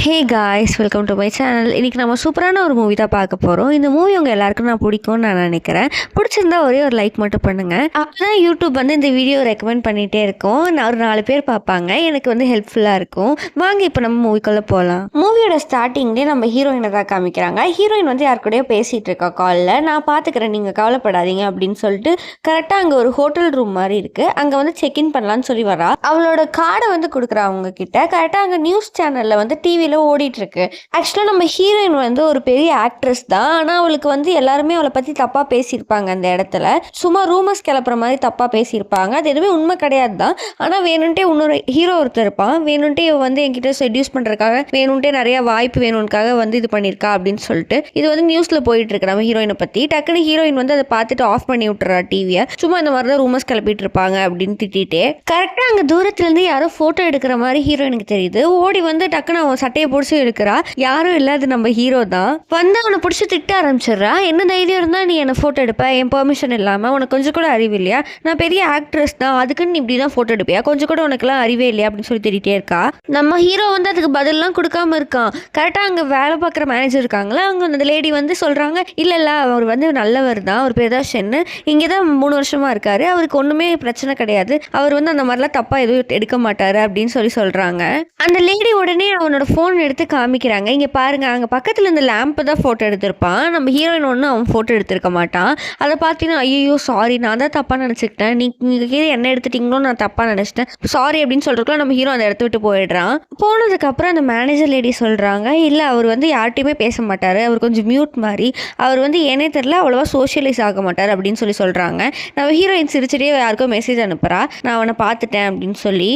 Hey guys, welcome to my channel. இன்றைக்கி நம்ம சூப்பரான ஒரு மூவி தான் பார்க்க போகிறோம். இந்த மூவி உங்கள் எல்லாருக்கும் நான் பிடிக்கும்னு நான் நினைக்கிறேன். பிடிச்சிருந்தா ஒரே ஒரு லைக் மட்டும் பண்ணுங்கள். அப்போ தான் யூடியூப் வந்து இந்த வீடியோ ரெக்கமெண்ட் பண்ணிகிட்டே இருக்கும். நான் ஒரு 4 பேர் பார்ப்பாங்க, எனக்கு வந்து ஹெல்ப்ஃபுல்லாக இருக்கும். வாங்க இப்போ நம்ம மூவிக்குள்ளே போகலாம். மூவியோட ஸ்டார்டிங்லேயே நம்ம ஹீரோயினை தான் காமிக்கிறாங்க. ஹீரோயின் வந்து யார் கூடயோ பேசிகிட்டு இருக்கா காலில். நான் பார்த்துக்கிறேன், நீங்கள் கவலைப்படாதீங்க அப்படின்னு சொல்லிட்டு கரெக்டாக அங்கே ஒரு ஹோட்டல் ரூம் மாதிரி இருக்குது. அங்கே வந்து செக்இன் பண்ணலான்னு சொல்லி வரா. அவளோட கார்டை வந்து கொடுக்குறா அவங்க கிட்ட. கரெக்டாக அங்கே நியூஸ் சேனலில் வந்து டிவியில் ஓடிட்டு இருக்கு. ஆக்சுவலாக நம்ம ஹீரோயின் வந்து ஒரு பெரிய ஆக்ட்ரஸ் தான். ஆனால் அவளுக்கு வந்து எல்லாருமே அவளை பற்றி தப்பாக பேசியிருப்பாங்க. அந்த இடத்துல சும்மா ரூமர்ஸ் கிளப்புற மாதிரி தப்பாக பேசியிருப்பாங்க. அது எதுவுமே உண்மை கிடையாது தான். ஆனால் வேணும்ட்டே இன்னொரு ஹீரோ ஒருத்தர் இருப்பான். வேணும்ட்டே வந்து என்கிட்ட செட்யூஸ் பண்ணுறதுக்காக வேணும்ட்டே நிறைய வாய்ப்பு வேணும்னுக்காக வந்து இது பண்ணியிருக்கா அப்படின்னு சொல்லிட்டு இது வந்து நியூஸில் போயிட்டு இருக்கு நம்ம ஹீரோயினை பற்றி. டக்குன்னு ஹீரோயின் வந்து அதை பார்த்துட்டு ஆஃப் பண்ணி விட்டுறா டிவியை. சும்மா இந்த மாதிரி தான் ரூமர்ஸ் கிளப்பிட்டு இருப்பாங்க அப்படின்னு திட்டிகிட்டே கரெக்டாக அங்கே தூரத்துலேருந்து யாரோ ஃபோட்டோ எடுக்கிற மாதிரி ஹீரோயினுக்கு தெரியுது. ஓடி வந்து டக்குன்னு அவன் சட்டையை பிடிச்சி எடுக்கிறா. யாரும் இல்லை, அது நம்ம ஹீரோ தான். வந்து அவனை பிடிச்சி திட்ட ஆரம்பிச்சிடுறா. என்ன தைரியம் இருந்தா நீ என்ன போட்டோ எடுப்ப, என் பெர்மிஷன் இல்லாம? உனக்கு கொஞ்சம் கூட அறிவு இல்லையா? நான் பெரிய ஆக்ட்ரஸ் தான், அதுக்குன்னு நீ இப்படி தான் போட்டோ எடுப்பியா? கொஞ்சம் கூட உனக்குலாம் அறிவே இல்லையா அப்படின்னு சொல்லி திட்டிகிட்டே இருக்கா. நம்ம ஹீரோ வந்து அதுக்கு பதிலெலாம் கொடுக்காம இருக்கான். கரெக்டாக அங்கே வேலை பார்க்குற மேனேஜர் இருக்காங்களா, அவங்க அந்த லேடி வந்து சொல்கிறாங்க, இல்லை இல்லை அவர் வந்து நல்லவர் தான், அவர் பேர் தான் ஷென்னு, இங்கே தான் 3 வருஷமாக இருக்காரு, அவருக்கு ஒன்றுமே பிரச்சனை கிடையாது, அவர் வந்து அந்த மாதிரிலாம் தப்பாக எதுவும் எடுக்க மாட்டார் அப்படின்னு சொல்கிறாங்க. அந்த லேடி உடனே அவனோட ஃபோன் எடுத்து காமிக்கிறாங்க. இங்கே பாருங்க, அங்கே பக்கத்தில் இந்த லேம்பு தான் ஃபோட்டோ எடுத்திருப்பான். நம்ம ஹீரோயின் ஒன்று அவன் ஃபோட்டோ எடுத்திருக்க மாட்டான். அதை பார்த்தீங்கன்னா ஐயோ சாரி, நான் தான் தப்பாக நினச்சிக்கிட்டேன், நீங்கள் கீழே என்ன எடுத்துட்டீங்களோ நான் தப்பாக நினச்சிட்டேன், சாரி அப்படின்னு சொல்கிறதுக்குள்ள நம்ம ஹீரோ அந்த இடத்த விட்டு போயிடுறான். போனதுக்கப்புறம் அந்த மேனேஜர் லேடி சொல்கிறாங்க, இல்லை அவர் வந்து யார்ட்டையுமே பேச மாட்டார், அவர் கொஞ்சம் மியூட் மாதிரி, அவர் வந்து ஏனே தெரில அவ்வளோவா சோஷியலைஸ் ஆக மாட்டார் அப்படின்னு சொல்கிறாங்க. நம்ம ஹீரோயின் சிரிச்சிட்டே யாருக்கும் மெசேஜ் அனுப்புகிறா, நான் அவனை பார்த்துட்டேன் அப்படின்னு சொல்லி.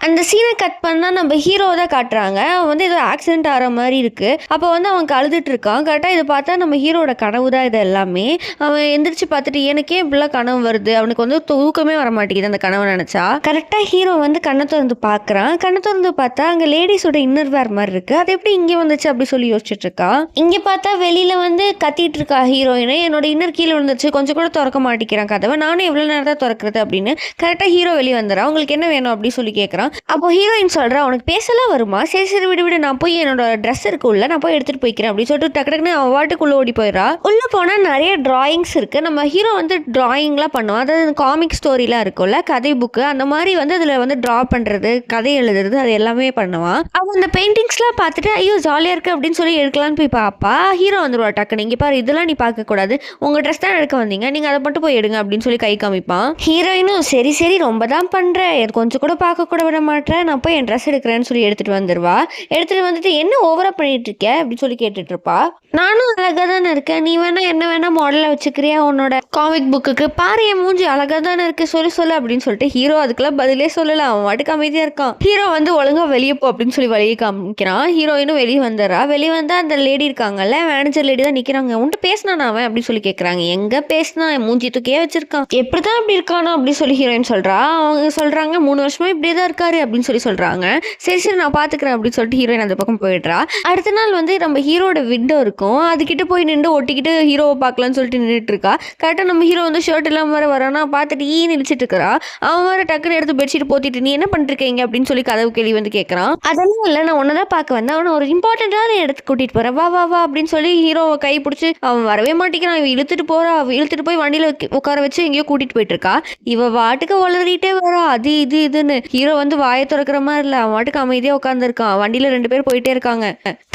அந்த சீனை கட் பண்ணால் நம்ம ஹீரோவை தான் காட்டுறாங்க. அவன் வந்து ஏதோ ஆக்சிடென்ட் ஆகிற மாதிரி இருக்குது. அப்போ வந்து அவன் அழுதுட்டு இருக்கான். கரெக்டாக இதை பார்த்தா நம்ம ஹீரோட கனவு தான் இது எல்லாமே. அவன் எந்திரிச்சு பார்த்துட்டு எனக்கே இப்படிலாம் கனவு வருது, அவனுக்கு வந்து தூக்கமே வர மாட்டேங்குது அந்த கனவை நினச்சா. கரெக்டாக ஹீரோ வந்து கண்ணை திறந்து பார்க்குறான். கண்ணை திறந்து பார்த்தா அங்கே லேடிஸோட இன்னர் வேர் மாதிரி இருக்குது. அது எப்படி இங்கே வந்துச்சு அப்படி சொல்லி யோசிச்சுட்டு இருக்கா. இங்கே பார்த்தா வெளியில் வந்து கத்திட்டு இருக்கா ஹீரோயினை, என்னோட இன்னர் கீழே விழுந்துச்சு, கொஞ்சம் கூட திறக்க மாட்டேங்கிறான் கதவை, நானும் எவ்வளோ நேரம் தான் திறக்கிறது அப்படின்னு. கரெக்டாக ஹீரோ வெளியே வந்துடுறான். அவங்களுக்கு என்ன வேணும் அப்படின்னு சொல்லி கேட்குறான். அப்போ ஹீரோயின் சொல்கிறா, உனக்கு பேசலாம் வருமா? சரி சரி விடு, நான் போய் என்னோட ட்ரெஸ் இருக்குள்ள நான் போய் எடுத்துகிட்டு போய்க்கிறேன் அப்படின்னு சொல்லிட்டு டக்குன்னு அவன் வாட்டுக்குள்ளே ஓடி போயிடறா. உள்ளே போனால் நிறைய ட்ராயிங்ஸ் இருக்குது. நம்ம ஹீரோ வந்து ட்ராயிங்லாம் பண்ணுவான். அதாவது காமிக் ஸ்டோரிலாம் இருக்கும்ல, கதை புக்கு, அந்த மாதிரி வந்து அதில் வந்து ட்ரா பண்ணுறது, கதை எழுதுறது, அது எல்லாமே பண்ணுவான். அவன் அந்த பெயிண்டிங்ஸ்லாம் பார்த்துட்டு ஐயோ ஜாலியாக இருக்குது அப்படின்னு சொல்லி எடுக்கலான்னு போய் பார்ப்பா. ஹீரோ வந்துடுவா டக்குன்னு, இங்கே பாரு இதெல்லாம் நீ பார்க்கக்கூடாது, உங்கள் ட்ரெஸ் தான் எடுக்க வந்தீங்க, நீங்கள் அதை மட்டும் போய் எடுங்க அப்படின்னு சொல்லி கை காமிப்பான். ஹீரோயினும் சரி சரி ரொம்ப தான் பண்ணுறேன், கொஞ்சம் கூட பார்க்க கூட விட மாட்டேன், நான் போய் என் ட்ரெஸ் எடுக்கிறேன்னு சொல்லி எடுத்துகிட்டு வந்துடுவா. எடுத்துகிட்டு வந்துட்டு என்ன ஓவராக பண்ணிட்டு இருக்க அப்படின்னு சொல்லி கேட்டுட்டு இருப்பா. நானும் அழகாக தானே இருக்கேன், நீ வேணா என்ன வேணா மாடலாக வச்சுக்கிறியா உன்னோட காமிக் புக்குக்கு, பாரு என் மூஞ்சி அழகாக தானே இருக்கு, சொல்லு அப்படின்னு சொல்லிட்டு ஹீரோ அதுக்கெல்லாம் பதிலே சொல்லலாம். அவன் வாட்டுக்கு அமைதியாக இருக்கான். ஹீரோ வந்து ஒழுங்காக வெளியே போ அப்படின்னு சொல்லி வெளியே காமிக்கிறான். ஹீரோயினும் வெளியே வந்துடுறா. வெளியே வந்தால் அந்த லேடி இருக்காங்கல்ல, மேனேஜர் லேடி தான் நிற்கிறாங்க. உன்ட்டு பேசினான் அவன் அப்படின்னு சொல்லி கேட்குறாங்க. எங்கே பேசினா, மூஞ்சி தூக்கியே வச்சிருக்கான், எப்படி தான் அப்படி இருக்கானோ அப்படின்னு சொல்லி ஹீரோயின் சொல்கிறா. அவங்க சொல்கிறாங்க 3 வருஷமா இப்படியே தான் இருக்காரு அப்படின்னு சொல்கிறாங்க. சரி சரி நான் பார்த்துக்கிறேன் அப்படின்னு சொல்லிட்டு ஹீரோயின் அந்த பக்கம் போயிடுறா. அடுத்த நாள் வந்து நம்ம ஹீரோட விண்டோ இருக்கும், அதுக்கிட்ட போய் நின்று ஒட்டிக்கிட்டு ஹீரோவை பார்க்கலான்னு சொல்லிட்டு நின்றுட்டு இருக்கா. கரெக்டாக நம்ம ஹீரோ வந்து ஷர்ட் இல்லாமல் வரானா, பார்த்துட்டு நினைச்சிட்டு இருக்கிறா. அவன் வேறு டக்குன்னு எடுத்து பெட்ஷீட் போத்திட்டு நீ என்ன பண்ணிருக்கீங்க அப்படின்னு சொல்லி கதவு கேள்வி வந்து கேட்குறான். அதெல்லாம் இல்லை, நான் ஒன்று தான் பார்க்க வந்தேன், அவனை ஒரு இம்பார்ட்டண்ட்டான இடத்துக்கு கூட்டிகிட்டு போகிறேன், வா வா வா அப்படின்னு சொல்லி ஹீரோவை கை பிடிச்சி அவன் வரவே மாட்டேங்கிறான். இவன் இழுத்துட்டு போகிறா. இழுத்துட்டு போய் வண்டியில் உட்கார வச்சு எங்கேயோ கூட்டிகிட்டு போயிட்டு இருக்கா. இவ வாட்டுக்கு வளரிட்டே வரா, அது இதுன்னு. ஹீரோ வந்து வாயை திறக்கிற மாதிரி இல்லை, அவன் வாட்டுக்கு அமைதியாக உட்காந்துருக்கான். வண்டியில் 2 பேர் போயிட்டே இருக்காங்க.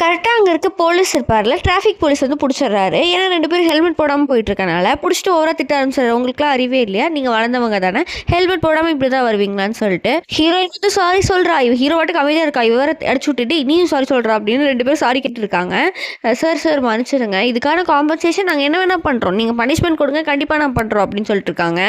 கரெக்டாக அங்கே இருக்க போலீஸ் இருப்பார்ல, டிராஃபிக் போலீஸ் வந்து பிடிச்சிடுறாரு. ஏன்னா 2 பேரும் ஹெல்மெட் போடாமல் போயிட்டு இருக்கனால பிடிச்சிட்டு ஓவரா திட்ட ஆரம்பிச்சாரு. உங்களுக்குலாம் அறிவே இல்லையா, நீங்கள் வளர்ந்தவங்க தானே, ஹெல்மெட் போடாமல் இப்படி தான் வருவீங்களான்னு சொல்லிட்டு ஹீரோயின் வந்து சாரி சொல்கிறா. ஹீரோ வாட்டுக்கு அமைதியாக இருக்கா. இவ வேற அடிச்சு விட்டுட்டு நீயும் சாரி சொல்கிறா அப்படின்னு 2 பேரும் சாரி கேட்டு இருக்காங்க. சார் மன்னிச்சிடுங்க, இதுக்கான காம்பன்சேஷன் நாங்கள் என்ன வேணால் பண்ணுறோம், நீங்கள் பனிஷ்மெண்ட் கொடுங்க, கண்டிப்பாக நான் பண்ணுறோம் அப்படின்னு சொல்லிட்டு இருக்காங்க.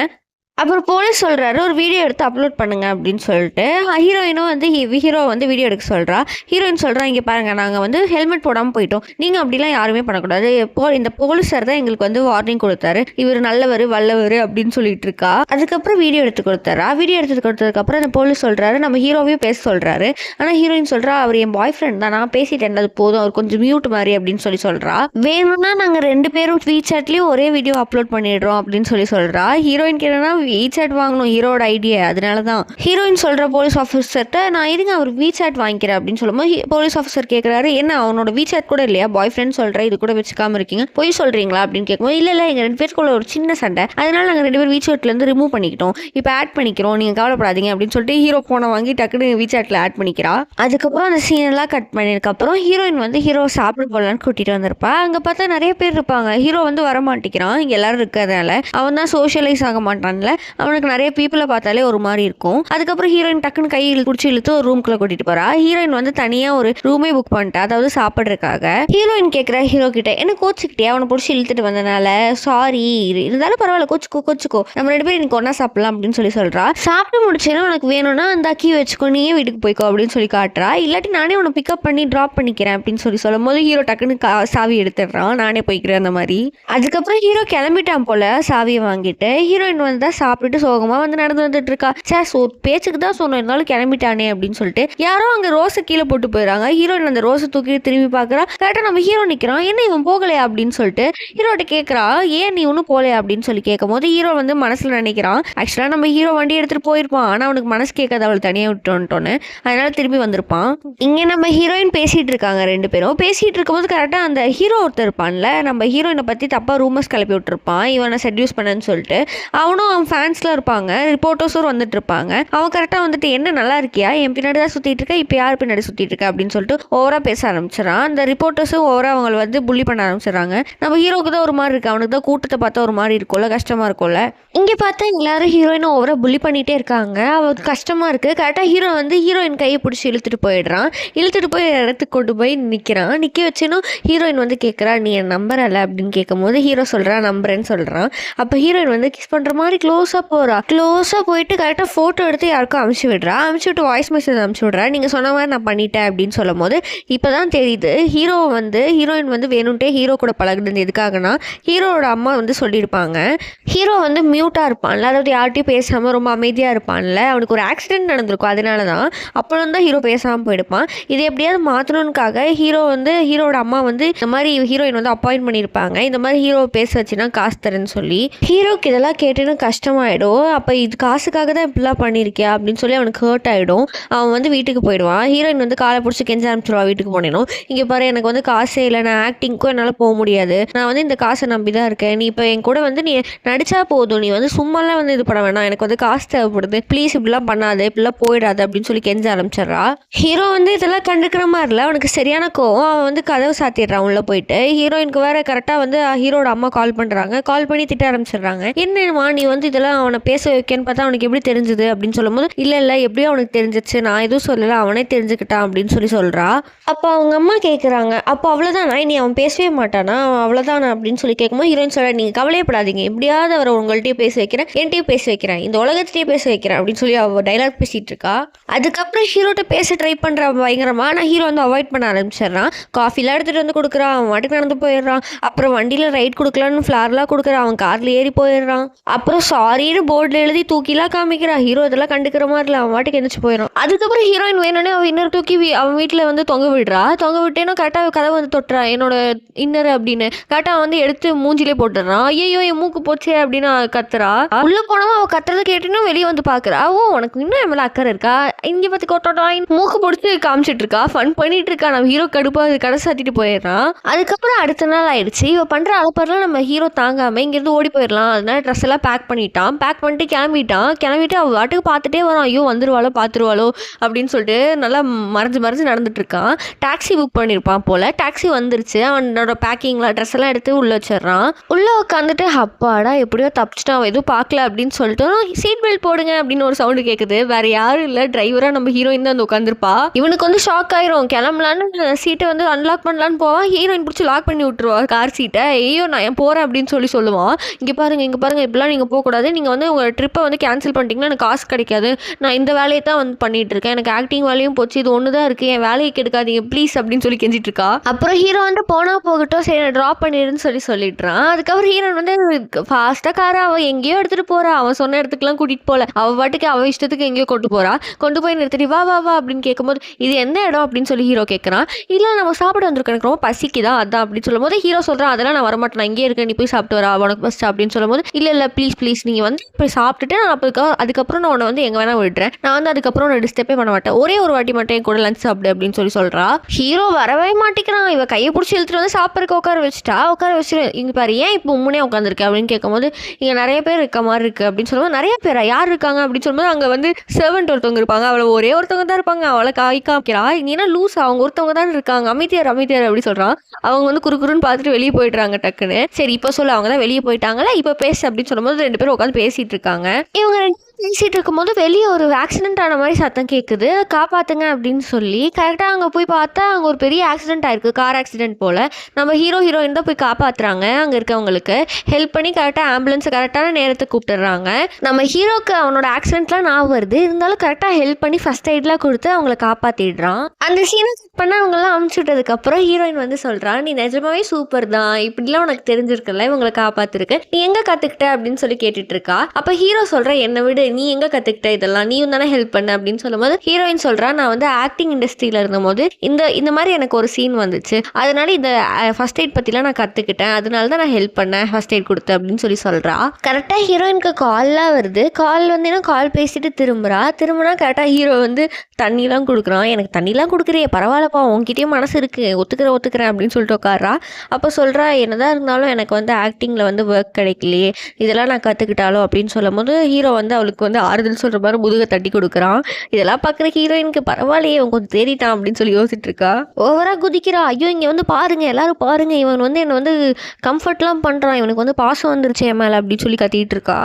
அப்புறம் போலீஸ் சொல்கிறாரு, ஒரு வீடியோ எடுத்து அப்லோட் பண்ணுங்க அப்படின்னு சொல்லிட்டு. ஹீரோயினும் வந்து ஹீரோ வந்து வீடியோ எடுக்க சொல்கிறா. ஹீரோயின் சொல்கிறா, இங்கே பாருங்கள், நாங்கள் வந்து ஹெல்மெட் போடாமல் போயிட்டோம், நீங்கள் அப்படிலாம் யாருமே பண்ணக்கூடாது, இந்த போலீஸர் தான் எங்களுக்கு வந்து வார்னிங் கொடுத்தாரு, இவர் நல்லவர் வல்லவர் அப்படின்னு சொல்லிட்டு இருக்கா. அதுக்கப்புறம் வீடியோ எடுத்து கொடுத்தாரா. வீடியோ எடுத்து கொடுத்ததுக்கப்புறம் அந்த போலீஸ் சொல்கிறாரு, நம்ம ஹீரோவையும் பேச சொல்கிறாரு. ஆனால் ஹீரோயின் சொல்கிறா, அவர் என் பாய் ஃப்ரெண்ட் தான், நான் பேசிட்டேன், அது போதும், அவர் கொஞ்சம் மியூட் மாதிரி அப்படின்னு சொல்கிறா. வேணும்னா நாங்கள் 2 பேரும் WeChatலேயும் ஒரே வீடியோ அப்லோட் பண்ணிடுறோம் அப்படின்னு சொல்கிறா. ஹீரோயின் என்னன்னா WeChat வாங்கணும் ஹீரோட ஐடியா. அதனால தான் ஹீரோயின் சொல்ற போலீஸ் ஆஃபீஸர்கிட்ட நான் இருங்க அவர் WeChat வாங்கிக்கிறேன் அப்படின்னு சொல்லும்போது போலீஸ் ஆஃபீஸர் கேட்குறாரு, என்ன அவனோட WeChat கூட இல்லையா, பாய் ஃப்ரெண்ட் சொல்கிறேன் இது கூட வச்சுக்காம இருக்கீங்க, பொய் சொல்கிறீங்களா அப்படின்னு கேட்கும்போது இல்லை எங்கள் 2 பேருக்குள்ள ஒரு சின்ன சண்டை, அதனால நாங்கள் 2 பேர் WeChatலேருந்து ரிமூவ் பண்ணிக்கிட்டோம், இப்போ ஆட் பண்ணிக்கிறோம், நீங்கள் கவலைப்படாதீங்க அப்படின்னு சொல்லிட்டு ஹீரோ ஃபோனை வாங்கி டக்குன்னு WeChatல ஆட் பண்ணிக்கிறா. அதுக்கப்புறம் அந்த சீனெல்லாம் கட் பண்ணிருக்கப்புறம் ஹீரோயின் வந்து ஹீரோ சாப்பிட போகலான்னு கூட்டிகிட்டு வந்திருப்பா. அங்கே பார்த்தா நிறைய பேர் இருப்பாங்க. ஹீரோ வந்து வர மாட்டேங்கிறான், இங்கே எல்லாரும் இருக்கிறதுனால அவன் தான் சோஷியலைஸ் ஆக மாட்டான்ல, அவனுக்கு நிறைய பீப்புளை பார்த்தாலே ஒரு மாதிரி இருக்கும். அதுக்கப்புறம் ஹீரோயின் டக்குன்னு கையில் பிடிச்சி இழுத்து ஒரு ரூம்குள்ளே கூட்டிட்டு போறா. ஹீரோயின் வந்து தனியாக ஒரு ரூமே புக் பண்ணிட்டா, அதாவது சாப்பிட்றதுக்காக. ஹீரோயின் கேட்குறா ஹீரோ கிட்ட, என்ன கோச்சுக்கிட்டே அவனை பிடிச்சி இழுத்துட்டு வந்தனால சாரி, இருந்தாலும் பரவாயில்ல கோச்சுக்கோ நம்ம 2 பேரும் இன்னைக்கு ஒன்னா சாப்பிடலாம் அப்படின்னு சொல்லி சொல்றா. சாப்பிட்டு முடிச்சேன்னா உனக்கு வேணும்னா அந்த கீ வச்சுக்கோ, நீயே வீட்டுக்கு போய்க்கோ அப்படின்னு சொல்லி காட்டுறா. இல்லாட்டி நானே உன்னை பிக்கப் பண்ணி ட்ராப் பண்ணிக்கிறேன் அப்படின்னு சொல்லி சொல்லும் போது ஹீரோ டக்குன்னு சாவி எடுத்துடுறான், நானே போய்க்கிறேன் அந்த மாதிரி. அதுக்கப்புறம் ஹீரோ கிளம்பிட்டான் போல சாவியை வாங்கிட்டு. ஹீரோயின் வந்து தான் சாப்பிட்டுட்டு சோகமா வந்து நடந்து வந்துட்டு இருக்கா. ஒரு பேச்சுக்கு தான் சொன்னோம், இருந்தாலும் கிளம்பிட்டானே அப்படின்னு சொல்லிட்டு யாரோ அங்க ரோஸை கீழே போட்டு போயிடறாங்க. ஹீரோயின் அந்த ரோஸை தூக்கிட்டு திரும்பி பார்க்குறா. கரெக்டாக நம்ம ஹீரோ நிற்கிறான், என்ன இவன் போகலையா அப்படின்னு சொல்லிட்டு ஹீரோட்ட கேட்குறா, ஏன் நீ ஒன்றும் போகலையா அப்படின்னு சொல்லி கேட்கும் போது ஹீரோ வந்து மனசில் நினைக்கிறான், ஆக்சுவலாக நம்ம ஹீரோ வண்டி எடுத்துகிட்டு போயிருப்பான், ஆனால் அவனுக்கு மனசு கேட்காது அவளை தனியாக விட்டோன்ட்டோன்னு, அதனால திரும்பி வந்திருப்பான். இங்கே நம்ம ஹீரோயின் பேசிகிட்டு இருக்காங்க, 2 பேரும் பேசிகிட்டு இருக்கும்போது கரெக்டாக அந்த ஹீரோ ஒருத்தர் இருப்பான்ல, நம்ம ஹீரோயினை பற்றி தப்பாக ரூமர்ஸ் கிளப்பி விட்டுருப்பான், இவனை செட்யூஸ் பண்ணன்னு சொல்லிட்டு. அவனும் அவன் ஃபேன்ஸ்லாம் இருப்பாங்க, ரிப்போர்ட்டர்ஸும் வந்துட்டு இருப்பாங்க. அவன் கரெக்டாக வந்துட்டு என்ன நல்லா இருக்கியா, என் பின்னாடி தான் சுற்றிட்டு இருக்க, இப்போ யார் பின்னாடி சுற்றிட்டு இருக்க அப்படின்னு சொல்லிட்டு ஓவராக பேச ஆரம்பிச்சிடறான். அந்த ரிப்போர்ட்டர்ஸும் ஓவராக அவங்களை வந்து புள்ளி பண்ண ஆரம்பிச்சிடறாங்க. நம்ம ஹீரோக்கு தான் ஒரு மாதிரி இருக்கு, அவனுக்கு தான் கூட்டத்தை பார்த்தா ஒரு மாதிரி இருக்கும்ல, கஷ்டமாக இருக்கும்ல. இங்கே பார்த்தா எல்லாரும் ஹீரோயினை ஓவராக புள்ளி பண்ணிகிட்டே இருக்காங்க, அவருக்கு கஷ்டமாக இருக்குது. கரெக்டாக ஹீரோ வந்து ஹீரோயின் கையை பிடிச்சி இழுத்துட்டு போயிடுறான். இழுத்துட்டு போய் இடத்துக்கு கொண்டு போய் நிற்கிறான். நிற்க வச்சுன்னு ஹீரோயின் வந்து கேட்குறா, நீ என் நம்பரல்ல அப்படின்னு கேட்கும் போது ஹீரோ சொல்கிறான் நம்புறேன்னு சொல்கிறான். அப்போ ஹீரோயின் வந்து கிஸ் பண்ணுற மாதிரி க்ளோஸாக போகிறா. க்ளோஸாக போயிட்டு கரெக்டாக ஃபோட்டோ எடுத்து யாருக்கும் அனுப்பிச்சி விடுறா. அனுப்பிச்சி விட்டு வாய்ஸ் மெசேஜ் அனுப்பிச்சி விட்றா, நீங்கள் சொன்ன மாதிரி நான் பண்ணிட்டேன் அப்படின்னு சொல்லும் போது இப்போ தான் தெரியுது ஹீரோயின் வந்து வேணும்ட்டே ஹீரோ கூட பழகுனது எதுக்காகனா, ஹீரோவோட அம்மா வந்து சொல்லியிருப்பாங்க, ஹீரோ வந்து மியூட்டாக இருப்பான்ல, அதாவது யார்ட்டையும் பேசாமல் ரொம்ப அமைதியாக இருப்பான்ல, அவனுக்கு ஒரு ஆக்சிடென்ட் நடந்திருக்கும், அதனால தான் அப்புறம் தான் ஹீரோ பேசாமல் போயிடுப்பான். இதை எப்படியாவது மாற்றணுக்காக ஹீரோட அம்மா வந்து இந்த மாதிரி ஹீரோயின் வந்து அப்பாயின்ட் பண்ணியிருப்பாங்க, இந்த மாதிரி ஹீரோ பேச வச்சுன்னா காசு தரேன்னு சொல்லி. ஹீரோக்கு இதெல்லாம் கேட்டுன்னு கஷ்டமாயிடும். அப்போ இது காசுக்காக தான் இப்படிலாம் பண்ணியிருக்கியா அப்படின்னு சொல்லி அவனுக்கு ஹர்ட் ஆகிடும். அவன் வந்து வீட்டுக்கு போயிடுவான். ஹீரோயின் வந்து காலை பிடிச்சி கெஞ்ச ஆரம்பிச்சிடுவா, வீட்டுக்கு போனேனும் இங்கே பாரு எனக்கு வந்து காசே இல்லை, நான் ஆக்டிங்க்கும் என்னால் போக முடியாது, நான் வந்து இந்த காசை நம்பி தான் இருக்கேன், நீ இப்போ என் கூட வந்து நீ நடிச்சா போதும், நீ வந்து சும்மாலாம் வந்து இது பண்ண வேணாம், எனக்கு வந்து காசு தேவைப்படுது, ப்ளீஸ் இப்படிலாம் பண்ணாது, இப்படிலாம் போயிடாது அப்படின்னு சொல்லி கெஞ்ச ஆரம்பிச்சிடுறா. ஹீரோ வந்து இதெல்லாம் கண்டுக்கிற மாதிரி இல்லை, அவனுக்கு சரியான கோவம். அவன் வந்து கதவை சாத்திடுறான் உள்ளே போயிட்டு. ஹீரோயினுக்கு வேற கரெக்டாக வந்து ஹீரோட அம்மா கால் பண்ணுறாங்க. கால் பண்ணி திட்ட ஆரம்பிச்சிடுறாங்க, என்னம்மா நீ வந்து இதெல்லாம் அவனை பேச வைக்கன்னு பார்த்தா அவனுக்கு எப்படி தெரிஞ்சுது அப்படின்னு சொல்லும்போது இல்லை எப்படியும் அவனுக்கு தெரிஞ்சிச்சு, நான் எதுவும் சொல்லலை, அவனே தெரிஞ்சுக்கிட்டான் அப்படின்னு சொல்லி சொல்கிறா. அப்போ அவங்க அம்மா கேட்குறாங்க, அப்போ அவ்வளோதானா, நீ அவன் பேசவே மாட்டானா, அவ்வளோதானா அப்படின்னு சொல்லி கேட்கும்போது ஹீரோயின் சொல்ல, நீங்கள் கவலையப்படாதீங்க, எப்படியாவது அவரை உங்கள்கிட்டயும் பேச வைக்கிறேன், என்கிட்டயும் பேச வைக்கிறேன், இந்த உலகத்திலேயே பேச வைக்கிறேன் அப்படின்னு சொல்லி அவள் டைலாக் பேசிகிட்டு இருக்கா. அதுக்கப்புறம் ஹீரோட்ட பேச ட்ரை பண்ணுறா பயங்கரமா. ஆனால் ஹீரோ வந்து அவாய்ட் பண்ண ஆரம்பிச்சிடுறான். காஃபிலாம் எடுத்துகிட்டு வந்து கொடுக்குறான், அவன் வாட்டுக்கு நடந்து போயிடுறான். அப்புறம் வண்டியில் ரைட் கொடுக்கலான்னு ஃப்ளார்லாம் கொடுக்குறான், அவன் காரில் ஏறி போயிடுறான். அப்புறம் சாரின்னு போர்டில் எழுதி தூக்கிலாம் காமிக்கிறான். ஹீரோ இதெல்லாம் கண்டுக்கிற மாதிரி இல்லை, அவன் வாட்டுக்கு எந்திரிச்சு போயிடும். அதுக்கப்புறம் ஹீரோயின் வேணும்னே அவன் இன்னொரு தூக்கி அவன் வீட்டில் வந்து தொங்க விடுறா. தொங்க விட்டேன்னா கரெக்டாக கதவை வந்து தொட்டுறா, என்னோட இன்னர் அப்படின்னு கரெக்டாக வந்து எடுத்து மூஞ்சிலே போட்டுடுறான். ஐயோ என் மூக்கு போச்சே அப்படின்னு கத்துறா. உள்ள போனவன் அவன் கத்துறதை கேட்டுன்னு வெளியே வந்து பாக்குறா. ஓ உனக்கு இன்னும் என் மேல அக்கறை இருக்கா, இங்க பார்த்து கொட்டோட்டா மூக்கு பொடிச்சு காமிச்சிட்டு இருக்கா, ஃபன் பண்ணிட்டு இருக்கா. நம்ம ஹீரோ கடுப்பா கடை சாத்திட்டு போயிடுறான். அதுக்கப்புறம் அடுத்த நாள் ஆயிடுச்சு. இவ பண்ற அலப்பறலாம் நம்ம ஹீரோ தாங்காம இங்கிருந்து ஓடி போயிடலாம். அதனால ட்ரெஸ் எல்லாம் பேக் பண்ணிட்டான். பேக் பண்ணிட்டு கிளம்பிட்டு அவ வாட்டுக்கு பார்த்துட்டே வரான். ஐயோ வந்துருவாளோ பார்த்துருவாளோ அப்படின்னு சொல்லிட்டு நல்லா மறைஞ்சு நடந்துட்டு இருக்கான். டாக்ஸி புக் பண்ணியிருப்பான் போல. டாக்ஸி வந்துருச்சு. அவனோட பேக்கிங்ல ட்ரெஸ் எல்லாம் எடுத்து உள்ள வச்சிடறான். உள்ள உட்காந்துட்டு அப்பாடா எப்படியோ தப்பிச்சிட்டான், அவன் எதுவும் பார்க்கல அப்படின்னு சொல்லிட்டு சீட் பெல்ட் போடுங்க அப்படின்னு ஒரு சவுண்டு கேட்குது. வேற யாரும் இல்லை, டிரைவரா நம்ம ஹீரோயின் தான் வந்து உட்காந்துருப்பா. இவனுக்கு வந்து ஷாக் ஆயிரும். கிளம்பலான்னு சீட்டை வந்து அன்லாக் பண்ணலான்னு போவான். ஹீரோயின் பிடிச்சி லாக் பண்ணி விட்டுருவா கார் சீட்டை. ஐயோ நான் ஏன் போறேன் அப்படின்னு சொல்லுவான். இங்க பாருங்க இப்படிலாம் நீங்க போகக்கூடாது, நீங்க வந்து உங்க ட்ரிப்பை வந்து கேன்சல் பண்ணிட்டீங்கன்னா எனக்கு காசு கிடைக்காது, நான் இந்த வேலையை தான் வந்து பண்ணிட்டு இருக்கேன், எனக்கு ஆக்டிங் வேலையும் போச்சு, இது ஒன்று தான் இருக்கு, என் வேலையை கெடுக்காதீங்க ப்ளீஸ் அப்படின்னு சொல்லி கெஞ்சிட்டு இருக்கா. அப்புறம் ஹீரோ வந்து போனா போகட்டும், சரி ட்ராப் பண்ணிடுன்னு சொல்லிட்டுறான். அதுக்கப்புறம் ஹீரோன் வந்து ஃபாஸ்ட்டாக காரை அவள் எங்கேயோ எடுத்துட்டு போறா. அவன் சொன்ன இடத்துக்குலாம் கூட்டிட்டு போல, அவள் பாட்டுக்கு அவள் இஷ்டத்துக்கு எங்கேயோ கொண்டு போய் நிறுத்திட்டு வா அப்படின்னு கேட்கும்போது இது எந்த இடம் அப்படின்னு சொல்லி ஹீரோ கேட்குறான். இல்லை நம்ம சாப்பிட வந்திருக்கோம், எனக்கு ரொம்ப பசிக்குதா அதான் அப்படின்னு சொல்லும் போது ஹீரோ சொல்கிறான், அதெல்லாம் நான் வரமாட்டேன், நான் இங்கே இருக்கேன், நீ போய் சாப்பிட்டு வரா உனக்கு ஃபஸ்ட் அப்படின்னு சொல்லும்போது இல்லை ப்ளீஸ் நீ நீ வந்து போய் சாப்பிட்டுட்டு நான் அதுக்கப்புறம் நான் உன்னை வந்து எங்கே வேணா விடுறேன். நான் வந்து அதுக்கப்புறம் உன்னை டிஸ்டர்பே பண்ண மாட்டேன். ஒரே ஒரு வாட்டி மட்டும் என் கூட லஞ்ச் சாப்பிடு அப்படின்னு சொல்கிறா. ஹீரோ வரவே மாட்டேங்கிறான். இவ கையை பிடிச்சி இழுத்துட்டு வந்து சாப்பிட்றதுக்கு உட்கார வச்சுட்டு இங்கே பாரு ஏன் இப்போ முன்னே உட்காந்துருக்க அப்படின்னு கேட்கும்போது இங்கே நிறைய பேர் இருக்க மாதிரி இருக்குது அப்படின்னு சொல்லும்போது நிறைய பேரா யார் இருக்காங்க அப்படின்னு சொல்லும்போது அங்கே வந்து சர்வெண்ட் ஒருத்தவங்க இருப்பாங்க. அவளை ஒரே ஒருத்தவங்க தான் இருப்பாங்க. அவளை காய்க்கிறா. நீனா லூஸ் அவங்க ஒருத்தவங்க தான் இருக்காங்க. அமைதியார் அப்படி சொல்கிறான். அவங்க வந்து குறுக்குறுன்னு பார்த்துட்டு வெளியே போயிடுறாங்க டக்குன்னு. சரி இப்போ சொல்ல அவங்க தான் வெளியே போயிட்டாங்களா இப்போ பேசு அப்படின்னு சொல்லும்போது 2 பேரும் உட்காந்து பேசிட்டு இருக்காங்க. இவங்க பேசிட்டு இருக்கும்போது வெளியே ஒரு ஆக்சிடென்ட் ஆன மாதிரி சத்தம் கேட்குது. காப்பாத்துங்க அப்படின்னு சொல்லி கரெக்டாக அங்கே போய் பார்த்தா அங்கே ஒரு பெரிய ஆக்சிடென்ட் ஆயிருக்கு. கார் ஆக்சிடென்ட் போல். நம்ம ஹீரோயின் தான் போய் காப்பாற்றுறாங்க. அங்கே இருக்கவங்களுக்கு ஹெல்ப் பண்ணி கரெக்டாக ஆம்புலன்ஸை கரெக்டான நேரத்துக்கு கூப்பிட்டுறாங்க. நம்ம ஹீரோக்கு அவனோட ஆக்சிடென்ட்லாம் ஞாபகம் வருது. இருந்தாலும் கரெக்டாக ஹெல்ப் பண்ணி ஃபர்ஸ்ட் எய்ட்லாம் கொடுத்து அவங்கள காப்பாற்றிடுறான். அந்த சீனை செக் பண்ண அவங்கெல்லாம் அமுச்சு விட்டதுக்கப்புறம் ஹீரோயின் வந்து சொல்கிறான், நீ நிஜமாவே சூப்பர் தான், இப்படிலாம் உனக்கு தெரிஞ்சிருக்குல்ல இவங்களை காப்பாற்றிருக்கு, நீ எங்கே கற்றுக்கிட்ட அப்படின்னு சொல்லி கேட்டுட்டு இருக்கா. அப்போ ஹீரோ சொல்கிற என்னை விட நீ எங்கே கற்றுக்கிட்ட இதெல்லாம், நீயும் தானே ஹெல்ப் பண்ண அப்படின்னு சொல்லும்போது ஹீரோயின் சொல்கிறா, நான் வந்து ஆக்டிங் இண்டஸ்ட்ரியில் இருந்தபோது இந்த மாதிரி எனக்கு ஒரு சீன் வந்துச்சு, அதனால இந்த ஃபர்ஸ்ட் எய்ட் பற்றிலாம் நான் கற்றுக்கிட்டேன், அதனால தான் நான் ஹெல்ப் பண்ணேன், ஃபர்ஸ்ட் எய்ட் கொடுத்தேன் அப்படின்னு சொல்கிறா. கரெக்டாக ஹீரோயினுக்கு கால்லாம் வருது. கால் வந்து கால் பேசிட்டு திரும்பினா கரெக்டாக ஹீரோ வந்து தண்ணிலாம் கொடுக்குறான். எனக்கு தண்ணிலாம் கொடுக்குறியே பரவாயில்லப்பா, உங்ககிட்டயும் மனசு இருக்குது, ஒத்துக்கிறேன் அப்படின்னு சொல்லிட்டு உட்காரா. அப்போ சொல்கிறா, என்னதான் இருந்தாலும் எனக்கு வந்து ஆக்டிங்கில் வந்து ஒர்க் கிடைக்கலையே, இதெல்லாம் நான் கற்றுக்கிட்டாலும் அப்படின்னு சொல்லும் போது ஹீரோ வந்து அவளுக்கு வந்து ஆறுதல் சொல்கிற மாதிரி முதுகை தட்டி கொடுக்குறான். இதெல்லாம் பார்க்குற ஹீரோயினுக்கு பரவாயில்லையே அவன் கொஞ்சம் தேறிட்டான் அப்படின்னு சொல்லி யோசிச்சுட்டு இருக்கா. ஓவராக குதிக்கிறா. ஐயோ இங்கே வந்து பாருங்க, எல்லாரும் பாருங்க, இவன் வந்து என்னை வந்து கம்ஃபர்ட்லாம் பண்ணுறான், இவனுக்கு வந்து பாசம் வந்துருச்சு என் மேலே அப்படின்னு சொல்லி கத்திட்டு இருக்கா.